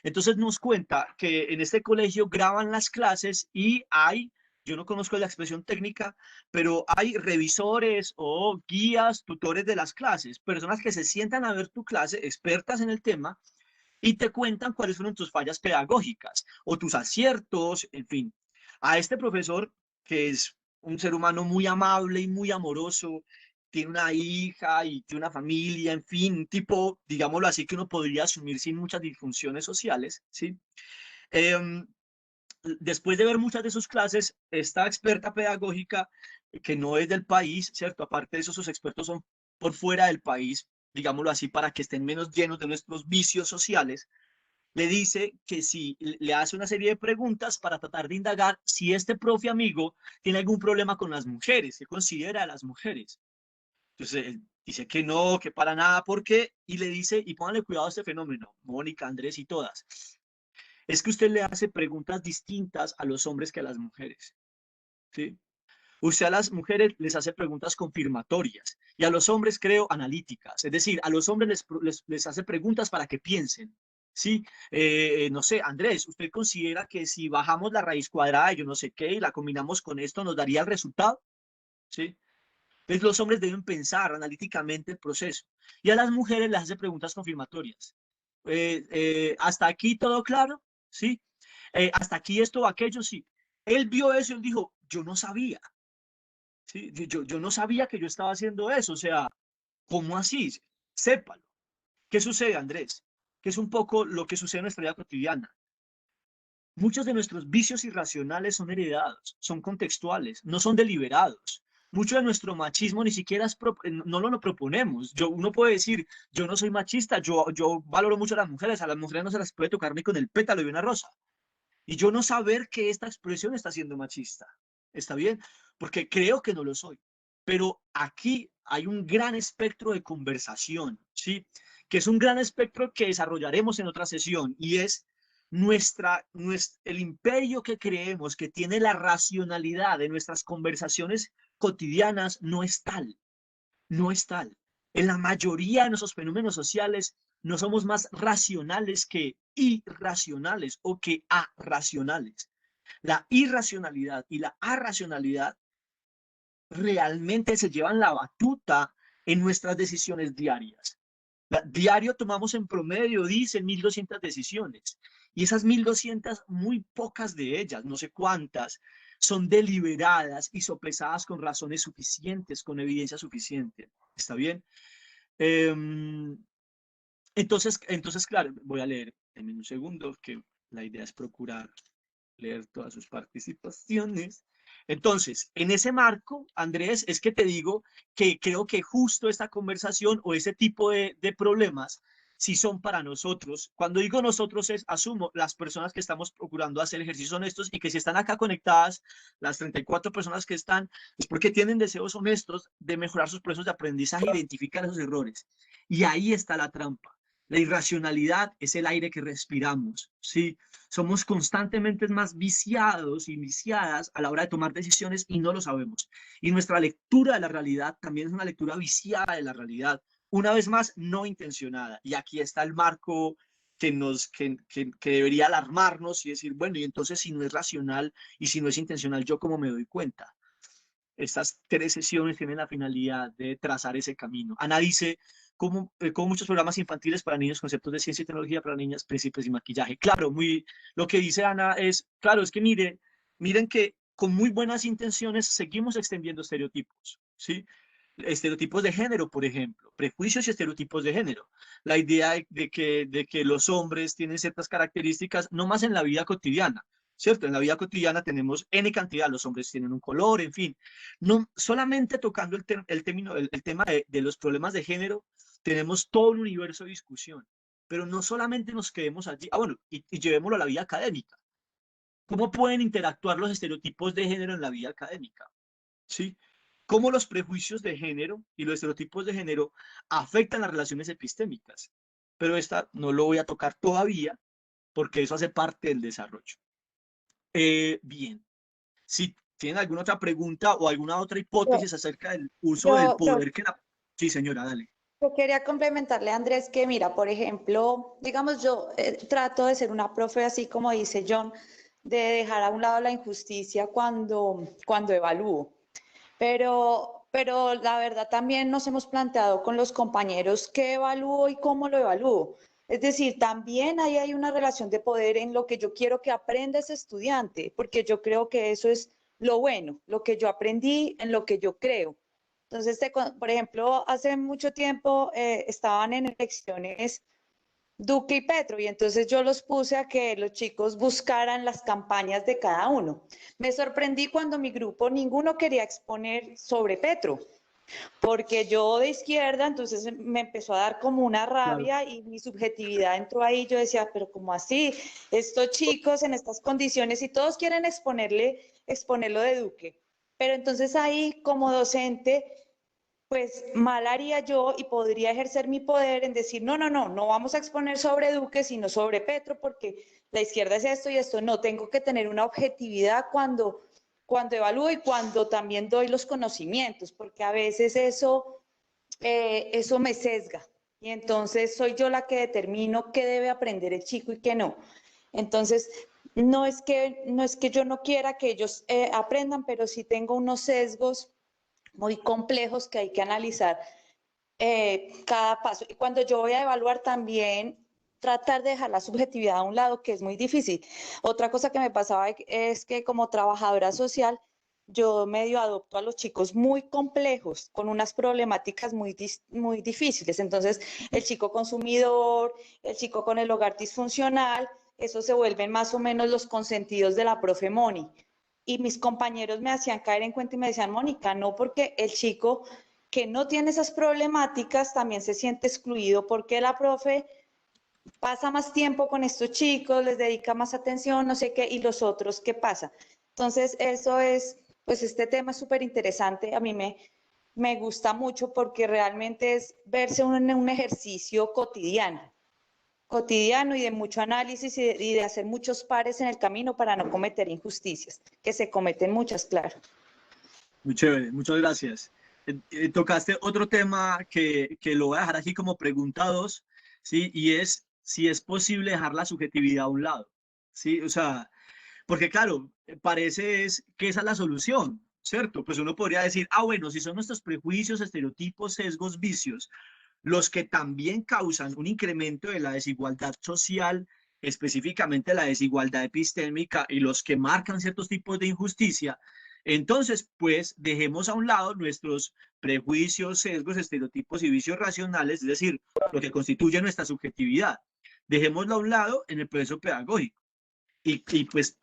Entonces nos cuenta que en este colegio graban las clases y yo no conozco la expresión técnica, pero hay revisores o guías, tutores de las clases, personas que se sientan a ver tu clase, expertas en el tema, y te cuentan cuáles fueron tus fallas pedagógicas o tus aciertos, en fin. A este profesor, que es un ser humano muy amable y muy amoroso, tiene una hija y tiene una familia, en fin, un tipo, digámoslo así, que uno podría asumir sin muchas disfunciones sociales, ¿sí? Eh, Después de ver muchas de sus clases, esta experta pedagógica, que no es del país, ¿cierto? Aparte de eso, sus expertos son por fuera del país, digámoslo así, para que estén menos llenos de nuestros vicios sociales, le dice que si le hace una serie de preguntas para tratar de indagar si este profe amigo tiene algún problema con las mujeres, que considera a las mujeres. Entonces él dice que no, que para nada, ¿por qué? Y le dice, y pónganle cuidado a este fenómeno, Mónica, Andrés y todas, es que usted le hace preguntas distintas a los hombres que a las mujeres, ¿sí? Usted a las mujeres les hace preguntas confirmatorias y a los hombres, creo, analíticas. Es decir, a los hombres les hace preguntas para que piensen, ¿sí? No sé, Andrés, ¿usted considera que si bajamos la raíz cuadrada, yo no sé qué, y la combinamos con esto, nos daría el resultado? ¿Sí? Entonces los hombres deben pensar analíticamente el proceso. Y a las mujeres les hace preguntas confirmatorias. ¿Hasta aquí todo claro? ¿Sí? ¿Hasta aquí esto o aquello? Sí. Él vio eso y él dijo, yo no sabía. ¿Sí? Yo no sabía que yo estaba haciendo eso. O sea, ¿cómo así? Sépalo. ¿Qué sucede, Andrés? Que es un poco lo que sucede en nuestra vida cotidiana. Muchos de nuestros vicios irracionales son heredados, son contextuales, no son deliberados. Mucho de nuestro machismo ni siquiera no lo proponemos. Uno puede decir, yo no soy machista, yo valoro mucho a las mujeres no se las puede tocar ni con el pétalo de una rosa. Y yo no saber que esta expresión está siendo machista. ¿Está bien? Porque creo que no lo soy. Pero aquí hay un gran espectro de conversación, ¿sí? Que es un gran espectro que desarrollaremos en otra sesión y es el imperio que creemos que tiene la racionalidad de nuestras conversaciones cotidianas no es tal, no es tal. En la mayoría de nuestros fenómenos sociales no somos más racionales que irracionales o que arracionales. La irracionalidad y la arracionalidad realmente se llevan la batuta en nuestras decisiones diarias. Diario tomamos en promedio, dicen, 1.200 decisiones. Y esas 1.200, muy pocas de ellas, no sé cuántas, son deliberadas y sopesadas con razones suficientes, con evidencia suficiente. ¿Está bien? Entonces, claro, voy a leer en un segundo, que la idea es procurar leer todas sus participaciones. Entonces, en ese marco, Andrés, es que te digo que creo que justo esta conversación o ese tipo de problemas sí son para nosotros. Cuando digo nosotros es, asumo, las personas que estamos procurando hacer ejercicios honestos y que si están acá conectadas, las 34 personas que están, es porque tienen deseos honestos de mejorar sus procesos de aprendizaje, identificar esos errores. Y ahí está la trampa. La irracionalidad es el aire que respiramos, ¿sí? Somos constantemente más viciados y viciadas a la hora de tomar decisiones y no lo sabemos. Y nuestra lectura de la realidad también es una lectura viciada de la realidad, una vez más, no intencionada. Y aquí está el marco que debería alarmarnos y decir, bueno, y entonces si no es racional y si no es intencional, ¿yo cómo me doy cuenta? Estas 3 sesiones tienen la finalidad de trazar ese camino. Ana dice, como muchos programas infantiles para niños, conceptos de ciencia y tecnología para niñas, príncipes y maquillaje. Claro, lo que dice Ana es, claro, es que miren que con muy buenas intenciones seguimos extendiendo estereotipos, ¿sí? Estereotipos de género, por ejemplo, prejuicios y estereotipos de género. La idea de que los hombres tienen ciertas características, no más en la vida cotidiana, ¿cierto? En la vida cotidiana tenemos N cantidad, los hombres tienen un color, en fin. No solamente tocando el tema de los problemas de género, tenemos todo un universo de discusión, pero no solamente nos quedemos allí, bueno, y llevémoslo a la vida académica. ¿Cómo pueden interactuar los estereotipos de género en la vida académica? ¿Sí? ¿Cómo los prejuicios de género y los estereotipos de género afectan las relaciones epistémicas? Pero esta no lo voy a tocar todavía porque eso hace parte del desarrollo. Bien, si tienen alguna otra pregunta o alguna otra hipótesis acerca del uso del poder que la... Sí, señora, dale. Yo quería complementarle a Andrés que, mira, por ejemplo, digamos, yo trato de ser una profe, así como dice John, de dejar a un lado la injusticia cuando evalúo. Pero la verdad también nos hemos planteado con los compañeros qué evalúo y cómo lo evalúo. Es decir, también ahí hay una relación de poder en lo que yo quiero que aprenda ese estudiante, porque yo creo que eso es lo bueno, lo que yo aprendí, en lo que yo creo. Entonces, por ejemplo, hace mucho tiempo estaban en elecciones Duque y Petro, y entonces yo los puse a que los chicos buscaran las campañas de cada uno. Me sorprendí cuando mi grupo ninguno quería exponer sobre Petro, porque yo de izquierda, entonces me empezó a dar como una rabia y mi subjetividad entró ahí. Yo decía, pero ¿cómo así? Estos chicos en estas condiciones y todos quieren exponerlo de Duque. Pero entonces ahí como docente pues mal haría yo y podría ejercer mi poder en decir, no vamos a exponer sobre Duque, sino sobre Petro, porque la izquierda es esto y esto. No, tengo que tener una objetividad cuando evalúo y cuando también doy los conocimientos, porque a veces eso me sesga. y entonces soy yo la que determino qué debe aprender el chico y qué no. Entonces, no es que yo no quiera que ellos aprendan, pero sí tengo unos sesgos muy complejos que hay que analizar cada paso. Y cuando yo voy a evaluar también, tratar de dejar la subjetividad a un lado, que es muy difícil. Otra cosa que me pasaba es que como trabajadora social, yo medio adopto a los chicos muy complejos, con unas problemáticas muy difíciles. Entonces, el chico consumidor, el chico con el hogar disfuncional, eso se vuelven más o menos los consentidos de la profe Moni. Y mis compañeros me hacían caer en cuenta y me decían, Mónica, no, porque el chico que no tiene esas problemáticas también se siente excluido porque la profe pasa más tiempo con estos chicos, les dedica más atención, no sé qué, y los otros, ¿qué pasa? Entonces, eso es, pues este tema es súper interesante, a mí me gusta mucho porque realmente es verse en un ejercicio cotidiano y de mucho análisis y de hacer muchos pares en el camino para no cometer injusticias, que se cometen muchas, claro. Muy chévere, muchas gracias. Tocaste otro tema que lo voy a dejar aquí como pregunta 2, ¿sí? Y es si es posible dejar la subjetividad a un lado, ¿sí? O sea, porque claro, parece es que esa es la solución, ¿cierto? Pues uno podría decir, ah, bueno, si son nuestros prejuicios, estereotipos, sesgos, vicios, los que también causan un incremento de la desigualdad social, específicamente la desigualdad epistémica y los que marcan ciertos tipos de injusticia, entonces, pues, dejemos a un lado nuestros prejuicios, sesgos, estereotipos y vicios racionales, es decir, lo que constituye nuestra subjetividad. Dejémoslo a un lado en el proceso pedagógico. Y pues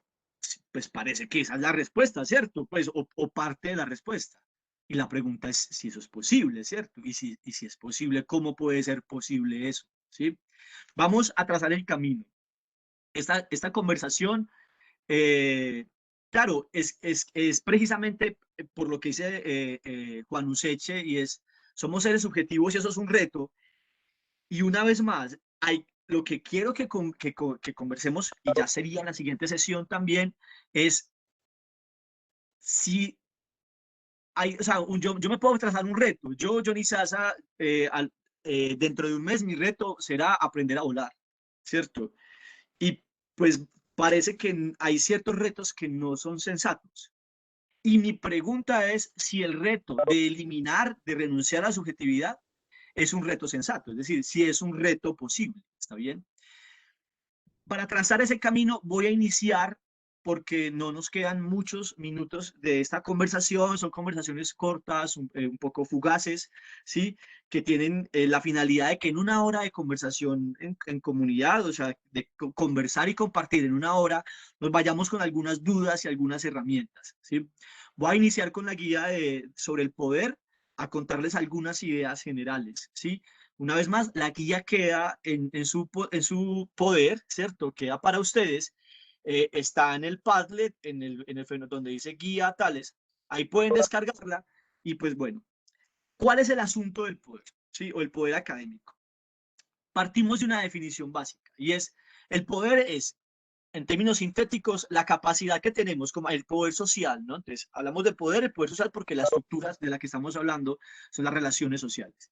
parece que esa es la respuesta, ¿cierto? Pues, o parte de la respuesta. Y la pregunta es si eso es posible, ¿cierto? Y si es posible, ¿cómo puede ser posible eso? ¿Sí? Vamos a trazar el camino. Esta conversación, claro, es precisamente por lo que dice Juan Useche, y es, somos seres subjetivos y eso es un reto. Y una vez más, lo que quiero que conversemos, y ya sería la siguiente sesión también, es si hay, o sea, yo me puedo trazar un reto. Yo, Johnny Sasa, dentro de un mes mi reto será aprender a volar, ¿cierto? Y pues parece que hay ciertos retos que no son sensatos. Y mi pregunta es si el reto de eliminar, de renunciar a la subjetividad, es un reto sensato, es decir, si es un reto posible, ¿está bien? Para trazar ese camino voy a iniciar, porque no nos quedan muchos minutos de esta conversación, son conversaciones cortas, un poco fugaces, ¿sí? Que tienen la finalidad de que en una hora de conversación en comunidad, o sea, de conversar y compartir en una hora, nos vayamos con algunas dudas y algunas herramientas, ¿sí? Voy a iniciar con la guía sobre el poder, a contarles algunas ideas generales, ¿sí? Una vez más, la guía queda en su poder, ¿cierto? Queda para ustedes. Está en el Padlet, en el donde dice guía tales. Ahí pueden descargarla. Y pues bueno, ¿cuál es el asunto del poder? ¿Sí? O el poder académico. Partimos de una definición básica y es, el poder es, en términos sintéticos, la capacidad que tenemos como el poder social, ¿no? Entonces, hablamos de poder, el poder social, porque las estructuras de las que estamos hablando son las relaciones sociales.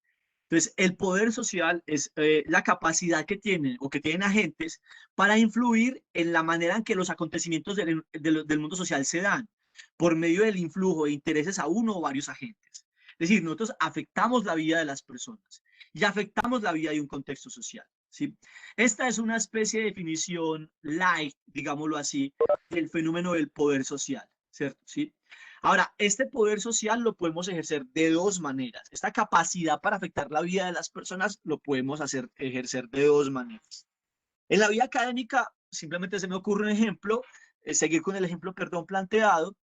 Entonces, el poder social es la capacidad que tienen o que tienen agentes para influir en la manera en que los acontecimientos del mundo social se dan, por medio del influjo de intereses a uno o varios agentes. Es decir, nosotros afectamos la vida de las personas y afectamos la vida de un contexto social, ¿sí? Esta es una especie de definición light, digámoslo así, del fenómeno del poder social, ¿cierto? ¿Sí? Ahora, este poder social lo podemos ejercer de dos maneras. Esta capacidad para afectar la vida de las personas lo podemos ejercer de dos maneras. En la vida académica, simplemente se me ocurre un ejemplo, seguir con el ejemplo, perdón, planteado.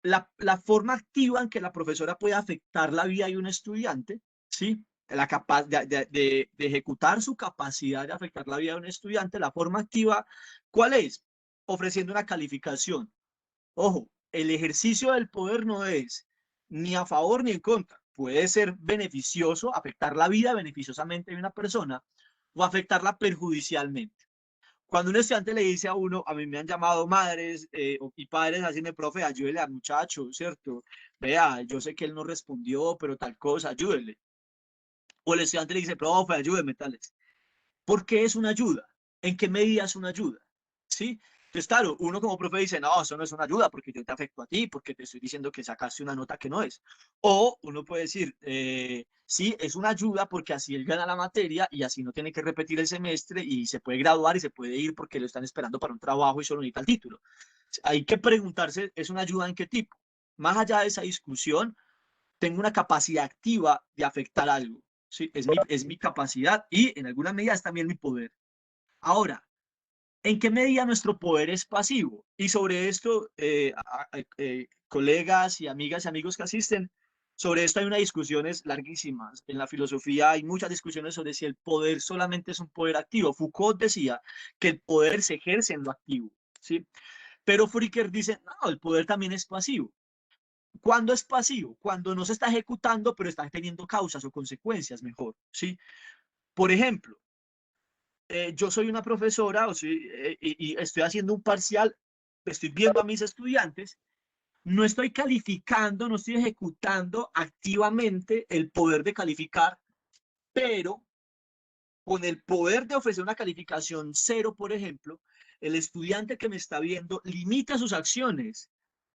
La forma activa en que la profesora puede afectar la vida de un estudiante, ¿sí? La de ejecutar su capacidad de afectar la vida de un estudiante, la forma activa, ¿cuál es? Ofreciendo una calificación. Ojo, el ejercicio del poder no es ni a favor ni en contra. Puede ser beneficioso, afectar la vida beneficiosamente de una persona o afectarla perjudicialmente. Cuando un estudiante le dice a uno, a mí me han llamado madres y padres, así me profe, ayúdele al muchacho, ¿cierto? Vea, yo sé que él no respondió, pero tal cosa, ayúdele. O el estudiante le dice, profe, ayúdeme, tales. ¿Por qué es una ayuda? ¿En qué medida es una ayuda? ¿Sí? Entonces, claro, uno como profe dice, no, eso no es una ayuda porque yo te afecto a ti, porque te estoy diciendo que sacaste una nota que no es. O uno puede decir, sí, es una ayuda porque así él gana la materia y así no tiene que repetir el semestre y se puede graduar y se puede ir porque lo están esperando para un trabajo y solo necesita el título. Hay que preguntarse, ¿es una ayuda en qué tipo? Más allá de esa discusión, tengo una capacidad activa de afectar algo. ¿Sí? Es mi capacidad y en alguna medida es también mi poder. Ahora, ¿en qué medida nuestro poder es pasivo? Y sobre esto, colegas y amigas y amigos que asisten, sobre esto hay unas discusiones larguísimas. En la filosofía hay muchas discusiones sobre si el poder solamente es un poder activo. Foucault decía que el poder se ejerce en lo activo, ¿sí? Pero Fricker dice, no, el poder también es pasivo. ¿Cuándo es pasivo? Cuando no se está ejecutando, pero está teniendo causas o consecuencias, mejor, ¿sí? Por ejemplo, yo soy una profesora y estoy haciendo un parcial, estoy viendo a mis estudiantes, no estoy calificando, no estoy ejecutando activamente el poder de calificar, pero con el poder de ofrecer una calificación 0, por ejemplo, el estudiante que me está viendo limita sus acciones,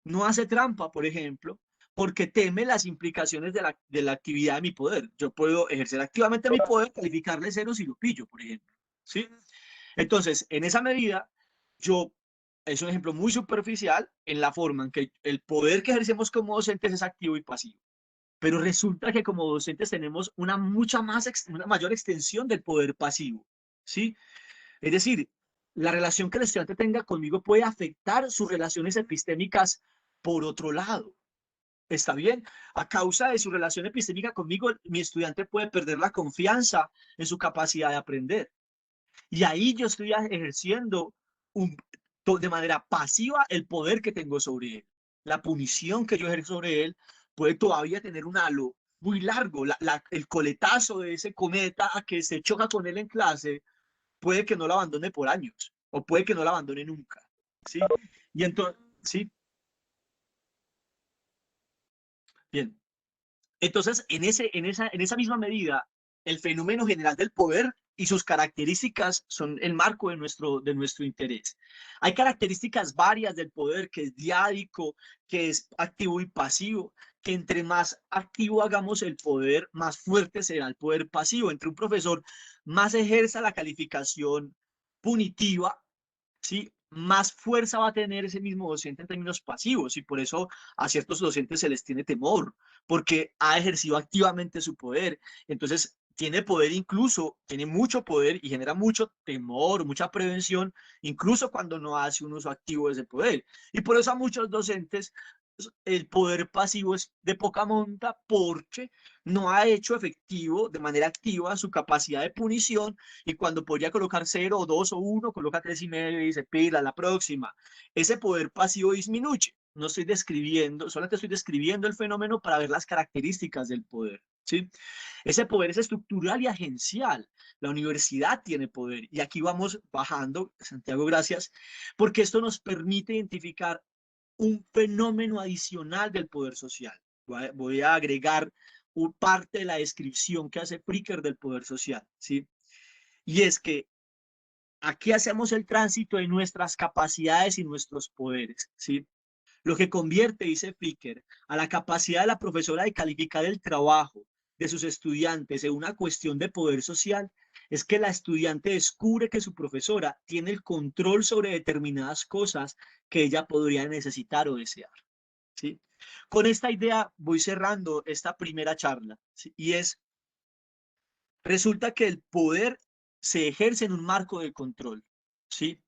no hace trampa, por ejemplo, porque teme las implicaciones de la actividad de mi poder. Yo puedo ejercer activamente mi poder, calificarle 0 si lo pillo, por ejemplo. ¿Sí? Entonces, en esa medida, yo, es un ejemplo muy superficial en la forma en que el poder que ejercemos como docentes es activo y pasivo. Pero resulta que como docentes tenemos una una mayor extensión del poder pasivo, ¿sí? Es decir, la relación que el estudiante tenga conmigo puede afectar sus relaciones epistémicas por otro lado. ¿Está bien? A causa de su relación epistémica conmigo, mi estudiante puede perder la confianza en su capacidad de aprender. Y ahí yo estoy ejerciendo de manera pasiva el poder que tengo sobre él. La punición que yo ejerzo sobre él puede todavía tener un halo muy largo. El coletazo de ese cometa a que se choca con él en clase puede que no lo abandone por años o puede que no lo abandone nunca. ¿Sí? Y entonces, sí, bien. Entonces, en esa misma medida, el fenómeno general del poder y sus características son el marco de nuestro interés. Hay características varias del poder, que es diádico, que es activo y pasivo, que entre más activo hagamos el poder, más fuerte será el poder pasivo. Entre un profesor más ejerza la calificación punitiva, ¿sí? Más fuerza va a tener ese mismo docente en términos pasivos y por eso a ciertos docentes se les tiene temor, porque ha ejercido activamente su poder. Entonces, tiene poder incluso, tiene mucho poder y genera mucho temor, mucha prevención, incluso cuando no hace un uso activo de ese poder. Y por eso a muchos docentes el poder pasivo es de poca monta porque no ha hecho efectivo de manera activa su capacidad de punición y cuando podría colocar 0 o 2 o 1, coloca 3,5 y dice pila, la próxima. Ese poder pasivo disminuye. No estoy describiendo, solamente estoy describiendo el fenómeno para ver las características del poder. ¿Sí? Ese poder es estructural y agencial. La universidad tiene poder y aquí vamos bajando, Santiago, gracias, porque esto nos permite identificar un fenómeno adicional del poder social. Voy a agregar parte de la descripción que hace Fricker del poder social, ¿sí? Y es que aquí hacemos el tránsito de nuestras capacidades y nuestros poderes, ¿sí? Lo que convierte, dice Fricker, a la capacidad de la profesora de calificar el trabajo de sus estudiantes en una cuestión de poder social es que la estudiante descubre que su profesora tiene el control sobre determinadas cosas que ella podría necesitar o desear, ¿sí? Con esta idea voy cerrando esta primera charla, ¿sí? Y es, resulta que el poder se ejerce en un marco de control, ¿sí?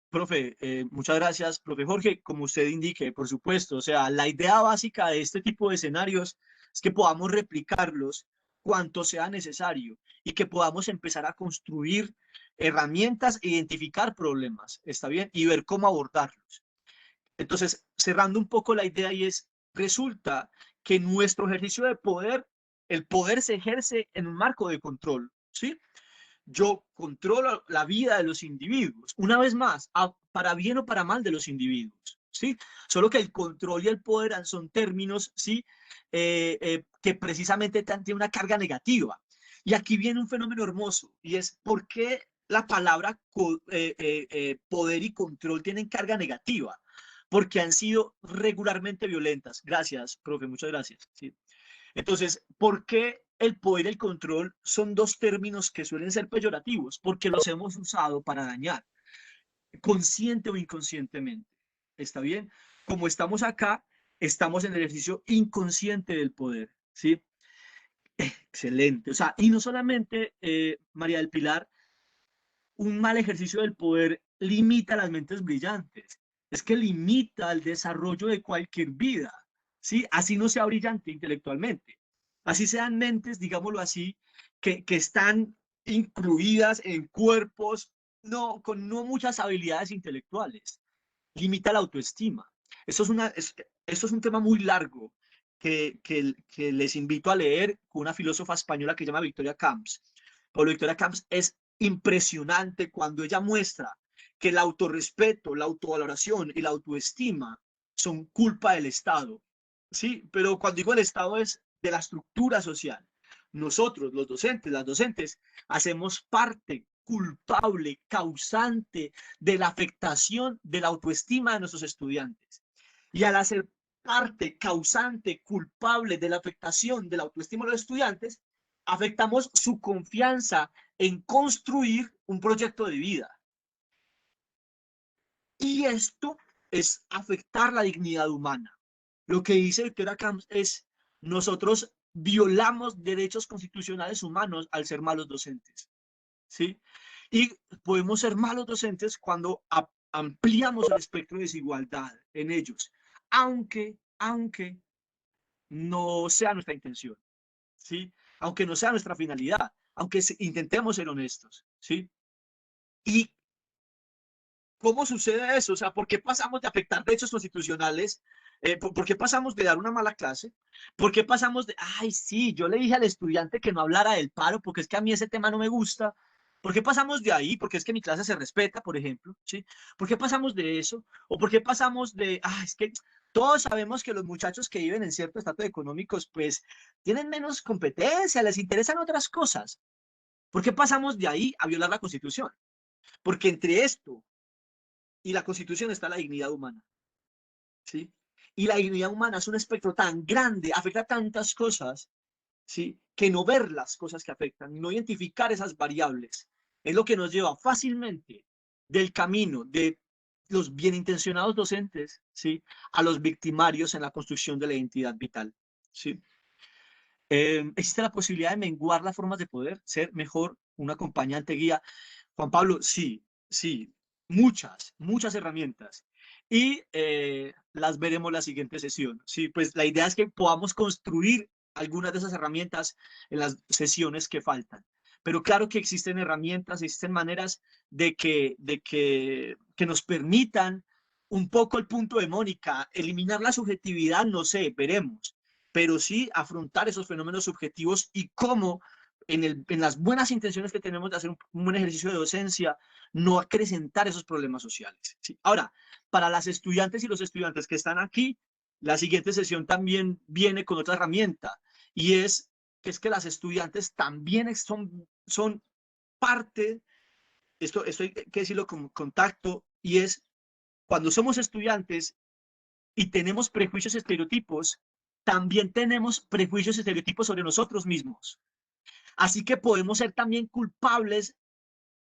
Profe, muchas gracias, profe Jorge. Como usted indique, por supuesto, o sea, la idea básica de este tipo de escenarios es que podamos replicarlos cuanto sea necesario y que podamos empezar a construir herramientas e identificar problemas, ¿está bien? Y ver cómo abordarlos. Entonces, cerrando un poco la idea y es, resulta que nuestro ejercicio de poder, el poder se ejerce en un marco de control, ¿sí? Yo controlo la vida de los individuos, una vez más, para bien o para mal de los individuos, ¿sí? Solo que el control y el poder son términos, ¿sí? Que precisamente tienen una carga negativa. Y aquí viene un fenómeno hermoso, y es ¿por qué la palabra poder y control tienen carga negativa? Porque han sido regularmente violentas. Gracias, profe, muchas gracias. ¿Sí? Entonces, ¿por qué el poder y el control son dos términos que suelen ser peyorativos? Porque los hemos usado para dañar, consciente o inconscientemente. ¿Está bien? Como estamos acá, estamos en el ejercicio inconsciente del poder, ¿sí? Excelente. O sea, y no solamente, María del Pilar, un mal ejercicio del poder limita las mentes brillantes, es que limita el desarrollo de cualquier vida, ¿sí? Así no sea brillante intelectualmente, así sean mentes, digámoslo así, que están incluidas en cuerpos no, con no muchas habilidades intelectuales, limita la autoestima. Esto es un tema muy largo que les invito a leer con una filósofa española que se llama Victoria Camps. Pero Victoria Camps es impresionante cuando ella muestra que el autorrespeto, la autovaloración y la autoestima son culpa del Estado. Sí, pero cuando digo el Estado es de la estructura social. Nosotros, los docentes, las docentes, hacemos parte culpable, causante de la afectación de la autoestima de nuestros estudiantes. Y al hacer parte causante, culpable de la afectación de la autoestima de los estudiantes, afectamos su confianza en construir un proyecto de vida. Y esto es afectar la dignidad humana. Lo que dice Victoria Camps es, nosotros violamos derechos constitucionales humanos al ser malos docentes, ¿sí? Y podemos ser malos docentes cuando ampliamos el espectro de desigualdad en ellos, aunque no sea nuestra intención, ¿sí? Aunque no sea nuestra finalidad, aunque intentemos ser honestos, ¿sí? Y ¿cómo sucede eso? O sea, ¿por qué pasamos de afectar derechos constitucionales? ¿Por qué pasamos de dar una mala clase? ¿Por qué pasamos de, ay, sí, yo le dije al estudiante que no hablara del paro porque es que a mí ese tema no me gusta? ¿Por qué pasamos de ahí? Porque es que mi clase se respeta, por ejemplo, ¿sí? ¿Por qué pasamos de eso? ¿O por qué pasamos de, ah, es que todos sabemos que los muchachos que viven en ciertos estatus económicos, pues, tienen menos competencia, les interesan otras cosas? ¿Por qué pasamos de ahí a violar la Constitución? Porque entre esto y la Constitución está la dignidad humana, ¿sí? Y la dignidad humana es un espectro tan grande, afecta tantas cosas, ¿sí? Que no ver las cosas que afectan, no identificar esas variables, es lo que nos lleva fácilmente del camino de los bien intencionados docentes, ¿sí? A los victimarios en la construcción de la identidad vital, ¿sí? ¿Existe la posibilidad de menguar las formas de poder, ser mejor un acompañante guía? Juan Pablo, sí, sí, muchas herramientas. Y las veremos la siguiente sesión. Sí, pues la idea es que podamos construir algunas de esas herramientas en las sesiones que faltan. Pero claro que existen herramientas, existen maneras que nos permitan un poco el punto de Mónica, eliminar la subjetividad, no sé, veremos, pero sí afrontar esos fenómenos subjetivos y cómo en las buenas intenciones que tenemos de hacer un buen ejercicio de docencia, no acrecentar esos problemas sociales, ¿sí? Ahora, para las estudiantes y los estudiantes que están aquí, la siguiente sesión también viene con otra herramienta, y es que las estudiantes también son parte, esto hay que decirlo con contacto, y es cuando somos estudiantes y tenemos prejuicios y estereotipos, también tenemos prejuicios y estereotipos sobre nosotros mismos. Así que podemos ser también culpables,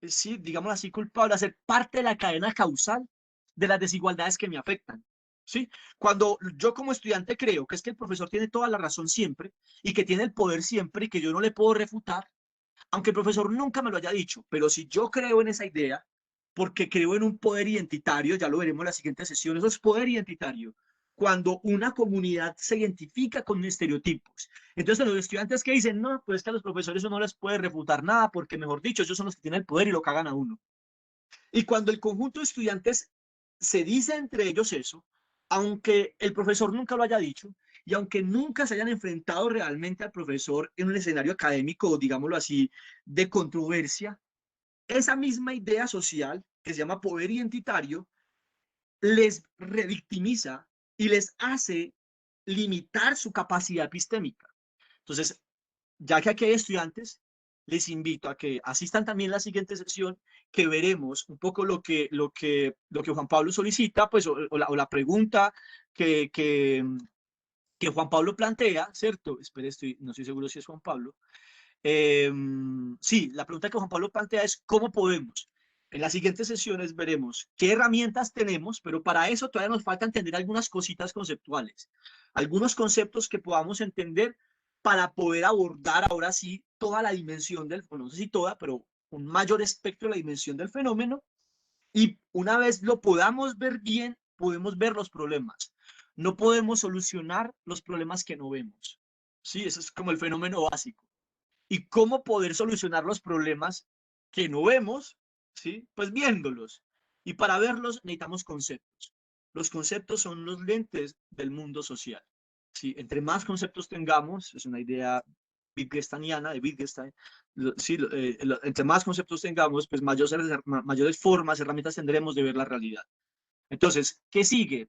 sí, digamos así, culpables, de ser parte de la cadena causal de las desigualdades que me afectan. ¿Sí? Cuando yo como estudiante creo que es que el profesor tiene toda la razón siempre y que tiene el poder siempre y que yo no le puedo refutar, aunque el profesor nunca me lo haya dicho, pero si yo creo en esa idea, porque creo en un poder identitario, ya lo veremos en la siguiente sesión, eso es poder identitario, cuando una comunidad se identifica con estereotipos. Entonces los estudiantes que dicen, no, pues que a los profesores eso no les puede refutar nada, porque mejor dicho, ellos son los que tienen el poder y lo cagan a uno. Y cuando el conjunto de estudiantes se dice entre ellos eso, aunque el profesor nunca lo haya dicho, y aunque nunca se hayan enfrentado realmente al profesor en un escenario académico, digámoslo así, de controversia, esa misma idea social, que se llama poder identitario, les revictimiza y les hace limitar su capacidad epistémica. Entonces, ya que aquí hay estudiantes, les invito a que asistan también a la siguiente sesión, que veremos un poco lo que Juan Pablo solicita, pues, o la pregunta que Juan Pablo plantea, ¿cierto? Espere, no estoy seguro si es Juan Pablo. Sí, la pregunta que Juan Pablo plantea es ¿cómo podemos? En las siguientes sesiones veremos qué herramientas tenemos, pero para eso todavía nos falta entender algunas cositas conceptuales, algunos conceptos que podamos entender para poder abordar ahora sí toda la dimensión del, bueno, no sé si toda, pero un mayor espectro de la dimensión del fenómeno, y una vez lo podamos ver bien, podemos ver los problemas. No podemos solucionar los problemas que no vemos. Sí, eso es como el fenómeno básico. Y cómo poder solucionar los problemas que no vemos, ¿sí? Pues viéndolos. Y para verlos necesitamos conceptos. Los conceptos son los lentes del mundo social. ¿Sí? Entre más conceptos tengamos, es una idea wittgensteiniana de Wittgenstein, sí, entre más conceptos tengamos, pues mayores formas, herramientas tendremos de ver la realidad. Entonces, ¿qué sigue?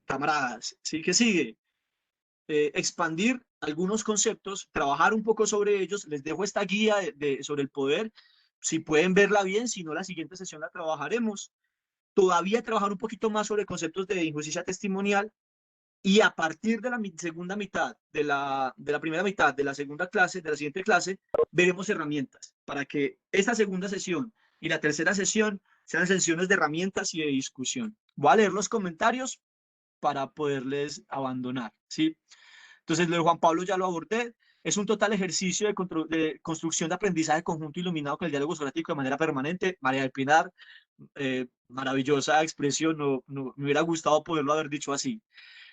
Camaradas, ¿sí? ¿Qué sigue? Expandir algunos conceptos, trabajar un poco sobre ellos. Les dejo esta guía sobre el poder. Si pueden verla bien, si no, la siguiente sesión la trabajaremos. Todavía trabajar un poquito más sobre conceptos de injusticia testimonial, y a partir de la segunda mitad, de la primera mitad de la segunda clase, de la siguiente clase, veremos herramientas para que esta segunda sesión y la tercera sesión sean sesiones de herramientas y de discusión. Voy a leer los comentarios para poderles abandonar, ¿sí? Entonces, lo de Juan Pablo ya lo abordé. Es un total ejercicio de construcción de aprendizaje conjunto iluminado con el diálogo socrático de manera permanente. María del Pinar, maravillosa expresión, me hubiera gustado poderlo haber dicho así.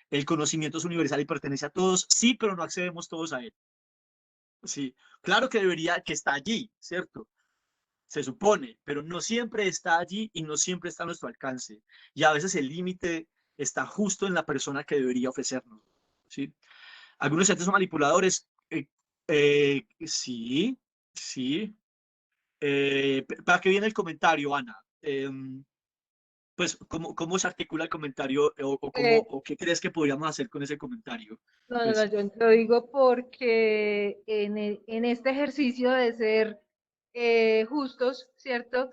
El conocimiento es universal y pertenece a todos, sí, pero no accedemos todos a él. Sí, claro que debería, que está allí, ¿cierto? Se supone, pero no siempre está allí y no siempre está a nuestro alcance. Y a veces el límite está justo en la persona que debería ofrecernos, ¿sí? Algunos estudiantes son manipuladores. Sí, sí. ¿Para qué viene el comentario, Ana? Pues, ¿cómo se articula el comentario o qué crees que podríamos hacer con ese comentario? No, yo lo digo porque en este ejercicio de ser justos, ¿cierto?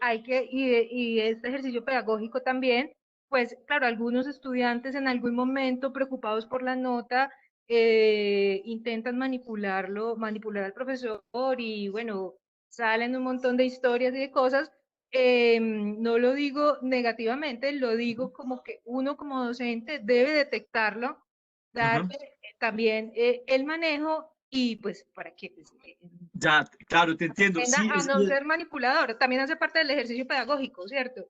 Hay que, y este ejercicio pedagógico también, pues claro, algunos estudiantes en algún momento preocupados por la nota, intentan manipular al profesor y bueno, salen un montón de historias y de cosas. No lo digo negativamente, lo digo como que uno como docente debe detectarlo, dar también el manejo y pues para que pues, Ya, claro, te entiendo. aprenda Sí, a no ser manipulador, también hace parte del ejercicio pedagógico, ¿cierto?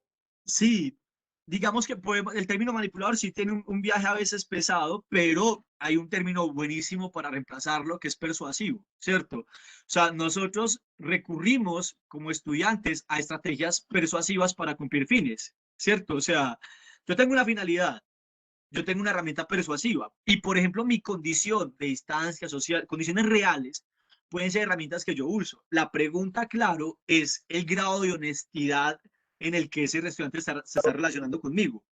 sí, digamos que el término manipulador sí tiene un viaje a veces pesado, pero hay un término buenísimo para reemplazarlo que es persuasivo, ¿cierto? O sea, nosotros recurrimos como estudiantes a estrategias persuasivas para cumplir fines, ¿cierto? O sea, yo tengo una finalidad, yo tengo una herramienta persuasiva y, por ejemplo, mi condición de distancia social, condiciones reales, pueden ser herramientas que yo uso. La pregunta, claro, es el grado de honestidad en el que ese estudiante se está relacionando conmigo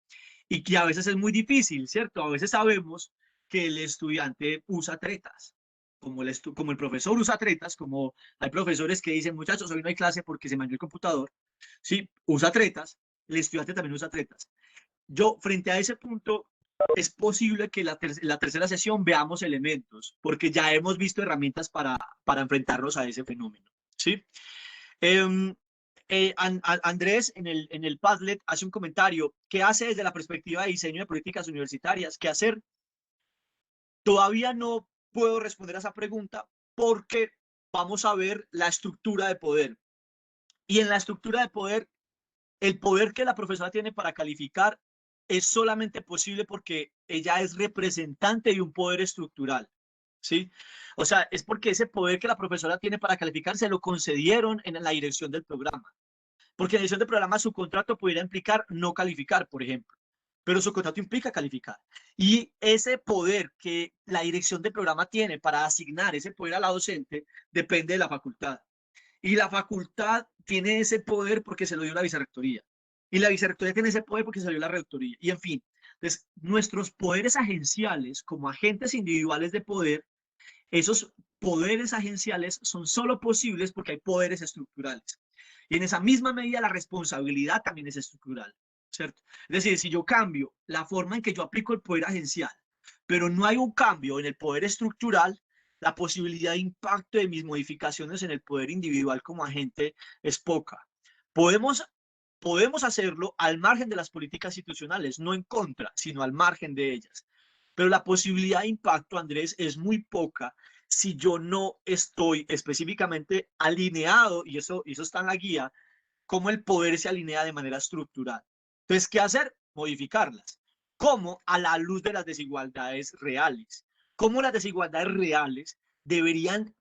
y que a veces es muy difícil, ¿cierto? A veces sabemos que el estudiante usa tretas, como el profesor usa tretas, como hay profesores que dicen, muchachos, hoy no hay clase porque se me dañó el computador, sí, usa tretas, el estudiante también usa tretas. Yo, frente a ese punto, es posible que la tercera sesión veamos elementos, porque ya hemos visto herramientas para enfrentarnos a ese fenómeno, ¿sí? Andrés, en el Padlet, hace un comentario. ¿Qué hace desde la perspectiva de diseño de políticas universitarias? ¿Qué hacer? Todavía no puedo responder a esa pregunta porque vamos a ver la estructura de poder. Y en la estructura de poder, el poder que la profesora tiene para calificar es solamente posible porque ella es representante de un poder estructural, ¿sí? O sea, es porque ese poder que la profesora tiene para calificar se lo concedieron en la dirección del programa. Porque en la dirección del programa su contrato pudiera implicar no calificar, por ejemplo, pero su contrato implica calificar. Y ese poder que la dirección del programa tiene para asignar ese poder a la docente depende de la facultad. Y la facultad tiene ese poder porque se lo dio la vicerrectoría. Y la vicerrectoría tiene ese poder porque salió la rectoría. Y en fin, entonces, nuestros poderes agenciales como agentes individuales de poder, esos poderes agenciales son solo posibles porque hay poderes estructurales. Y en esa misma medida la responsabilidad también es estructural, ¿cierto? Es decir, si yo cambio la forma en que yo aplico el poder agencial, pero no hay un cambio en el poder estructural, la posibilidad de impacto de mis modificaciones en el poder individual como agente es poca. Podemos hacerlo al margen de las políticas institucionales, no en contra, sino al margen de ellas. Pero la posibilidad de impacto, Andrés, es muy poca si yo no estoy específicamente alineado, y eso está en la guía, cómo el poder se alinea de manera estructural. Entonces, ¿qué hacer? Modificarlas. ¿Cómo? A la luz de las desigualdades reales. ¿Cómo las desigualdades reales deberían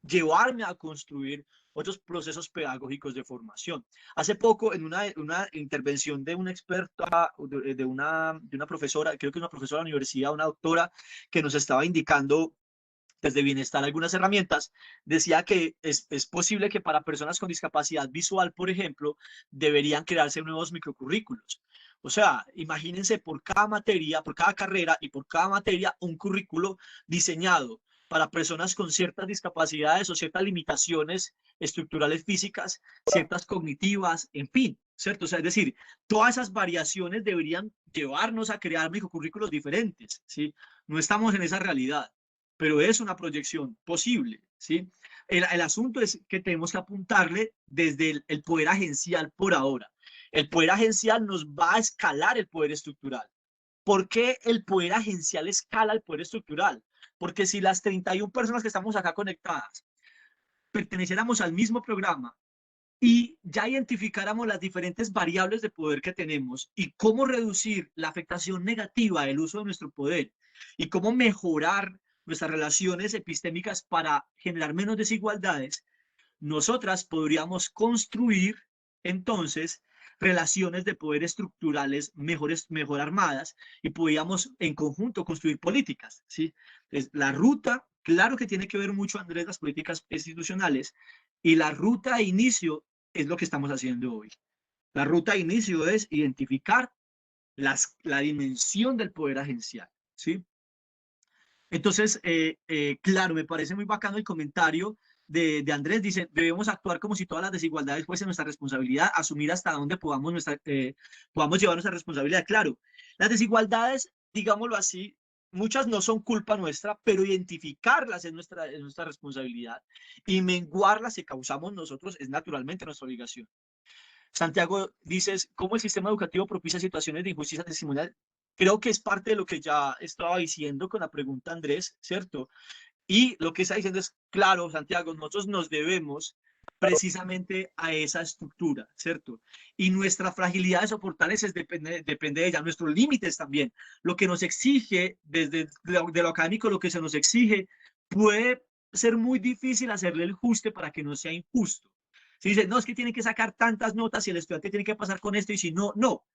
llevarme a construir otros procesos pedagógicos de formación? Hace poco, en una intervención de una experta, de una profesora, creo que una profesora de la universidad, una doctora, que nos estaba indicando desde Bienestar algunas herramientas, decía que es posible que para personas con discapacidad visual, por ejemplo, deberían crearse nuevos microcurrículos. O sea, imagínense por cada materia, por cada carrera y por cada materia, un currículo diseñado para personas con ciertas discapacidades o ciertas limitaciones estructurales físicas, ciertas cognitivas, en fin, ¿cierto? O sea, es decir, todas esas variaciones deberían llevarnos a crear microcurrículos diferentes, ¿sí? No estamos en esa realidad, pero es una proyección posible, ¿sí? El asunto es que tenemos que apuntarle desde el poder agencial por ahora. El poder agencial nos va a escalar el poder estructural. ¿Por qué el poder agencial escala el poder estructural? Porque si las 31 personas que estamos acá conectadas perteneciéramos al mismo programa y ya identificáramos las diferentes variables de poder que tenemos y cómo reducir la afectación negativa del uso de nuestro poder y cómo mejorar nuestras relaciones epistémicas para generar menos desigualdades, nosotras podríamos construir entonces relaciones de poder estructurales mejor armadas y podríamos en conjunto construir políticas, ¿sí? Entonces, la ruta, claro que tiene que ver mucho, Andrés, las políticas institucionales, y la ruta de inicio es lo que estamos haciendo hoy. La ruta de inicio es identificar la dimensión del poder agencial, ¿sí? Entonces, claro, me parece muy bacano el comentario de Andrés. Dice, debemos actuar como si todas las desigualdades fuesen nuestra responsabilidad, asumir hasta dónde podamos llevar nuestra responsabilidad. Claro, las desigualdades, digámoslo así, muchas no son culpa nuestra, pero identificarlas es nuestra responsabilidad y menguarlas que causamos nosotros es naturalmente nuestra obligación. Santiago, dices, ¿cómo el sistema educativo propicia situaciones de injusticia testimonial? Creo que es parte de lo que ya estaba diciendo con la pregunta Andrés, ¿cierto? Y lo que está diciendo es, claro, Santiago, nosotros nos debemos precisamente a esa estructura, ¿cierto? Y nuestra fragilidad de fortalezas depende de ella, nuestros límites también. Lo que nos exige, desde de lo académico, lo que se nos exige, puede ser muy difícil hacerle el ajuste para que no sea injusto. Si dice, no, es que tiene que sacar tantas notas y el estudiante tiene que pasar con esto, y si no, no.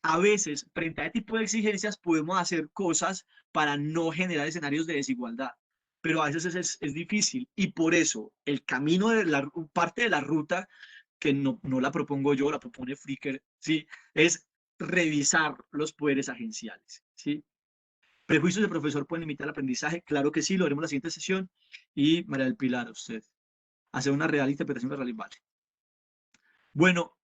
A veces, frente a este tipo de exigencias, podemos hacer cosas para no generar escenarios de desigualdad, pero a veces es difícil, y por eso el camino de parte de la ruta, que no la propongo yo, la propone Fricker, ¿sí? Es revisar los poderes agenciales, ¿sí? ¿Prejuicios del profesor pueden limitar el aprendizaje? Claro que sí, lo haremos en la siguiente sesión. Y María del Pilar, usted, hacer una real interpretación de real. Vale. Bueno,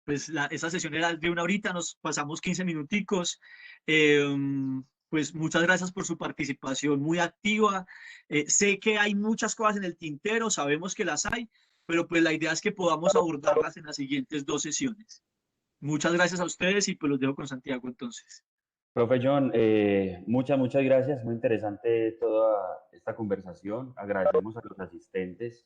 pues esa sesión era de una horita, nos pasamos 15 minuticos. Pues muchas gracias por su participación muy activa. Sé que hay muchas cosas en el tintero, sabemos que las hay, pero pues la idea es que podamos abordarlas en las siguientes 2 sesiones. Muchas gracias a ustedes y pues los dejo con Santiago entonces. Profe John, muchas gracias. Muy interesante toda esta conversación. Agradecemos a los asistentes.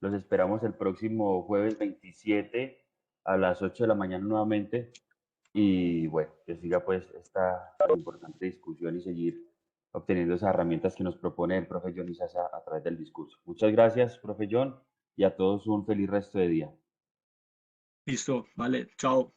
Los esperamos el próximo jueves 27 a las 8 de la mañana nuevamente. Y bueno, que siga pues esta importante discusión y seguir obteniendo esas herramientas que nos propone el profe John Izaza a través del discurso. Muchas gracias, profe John, y a todos un feliz resto de día. Listo, vale, chao.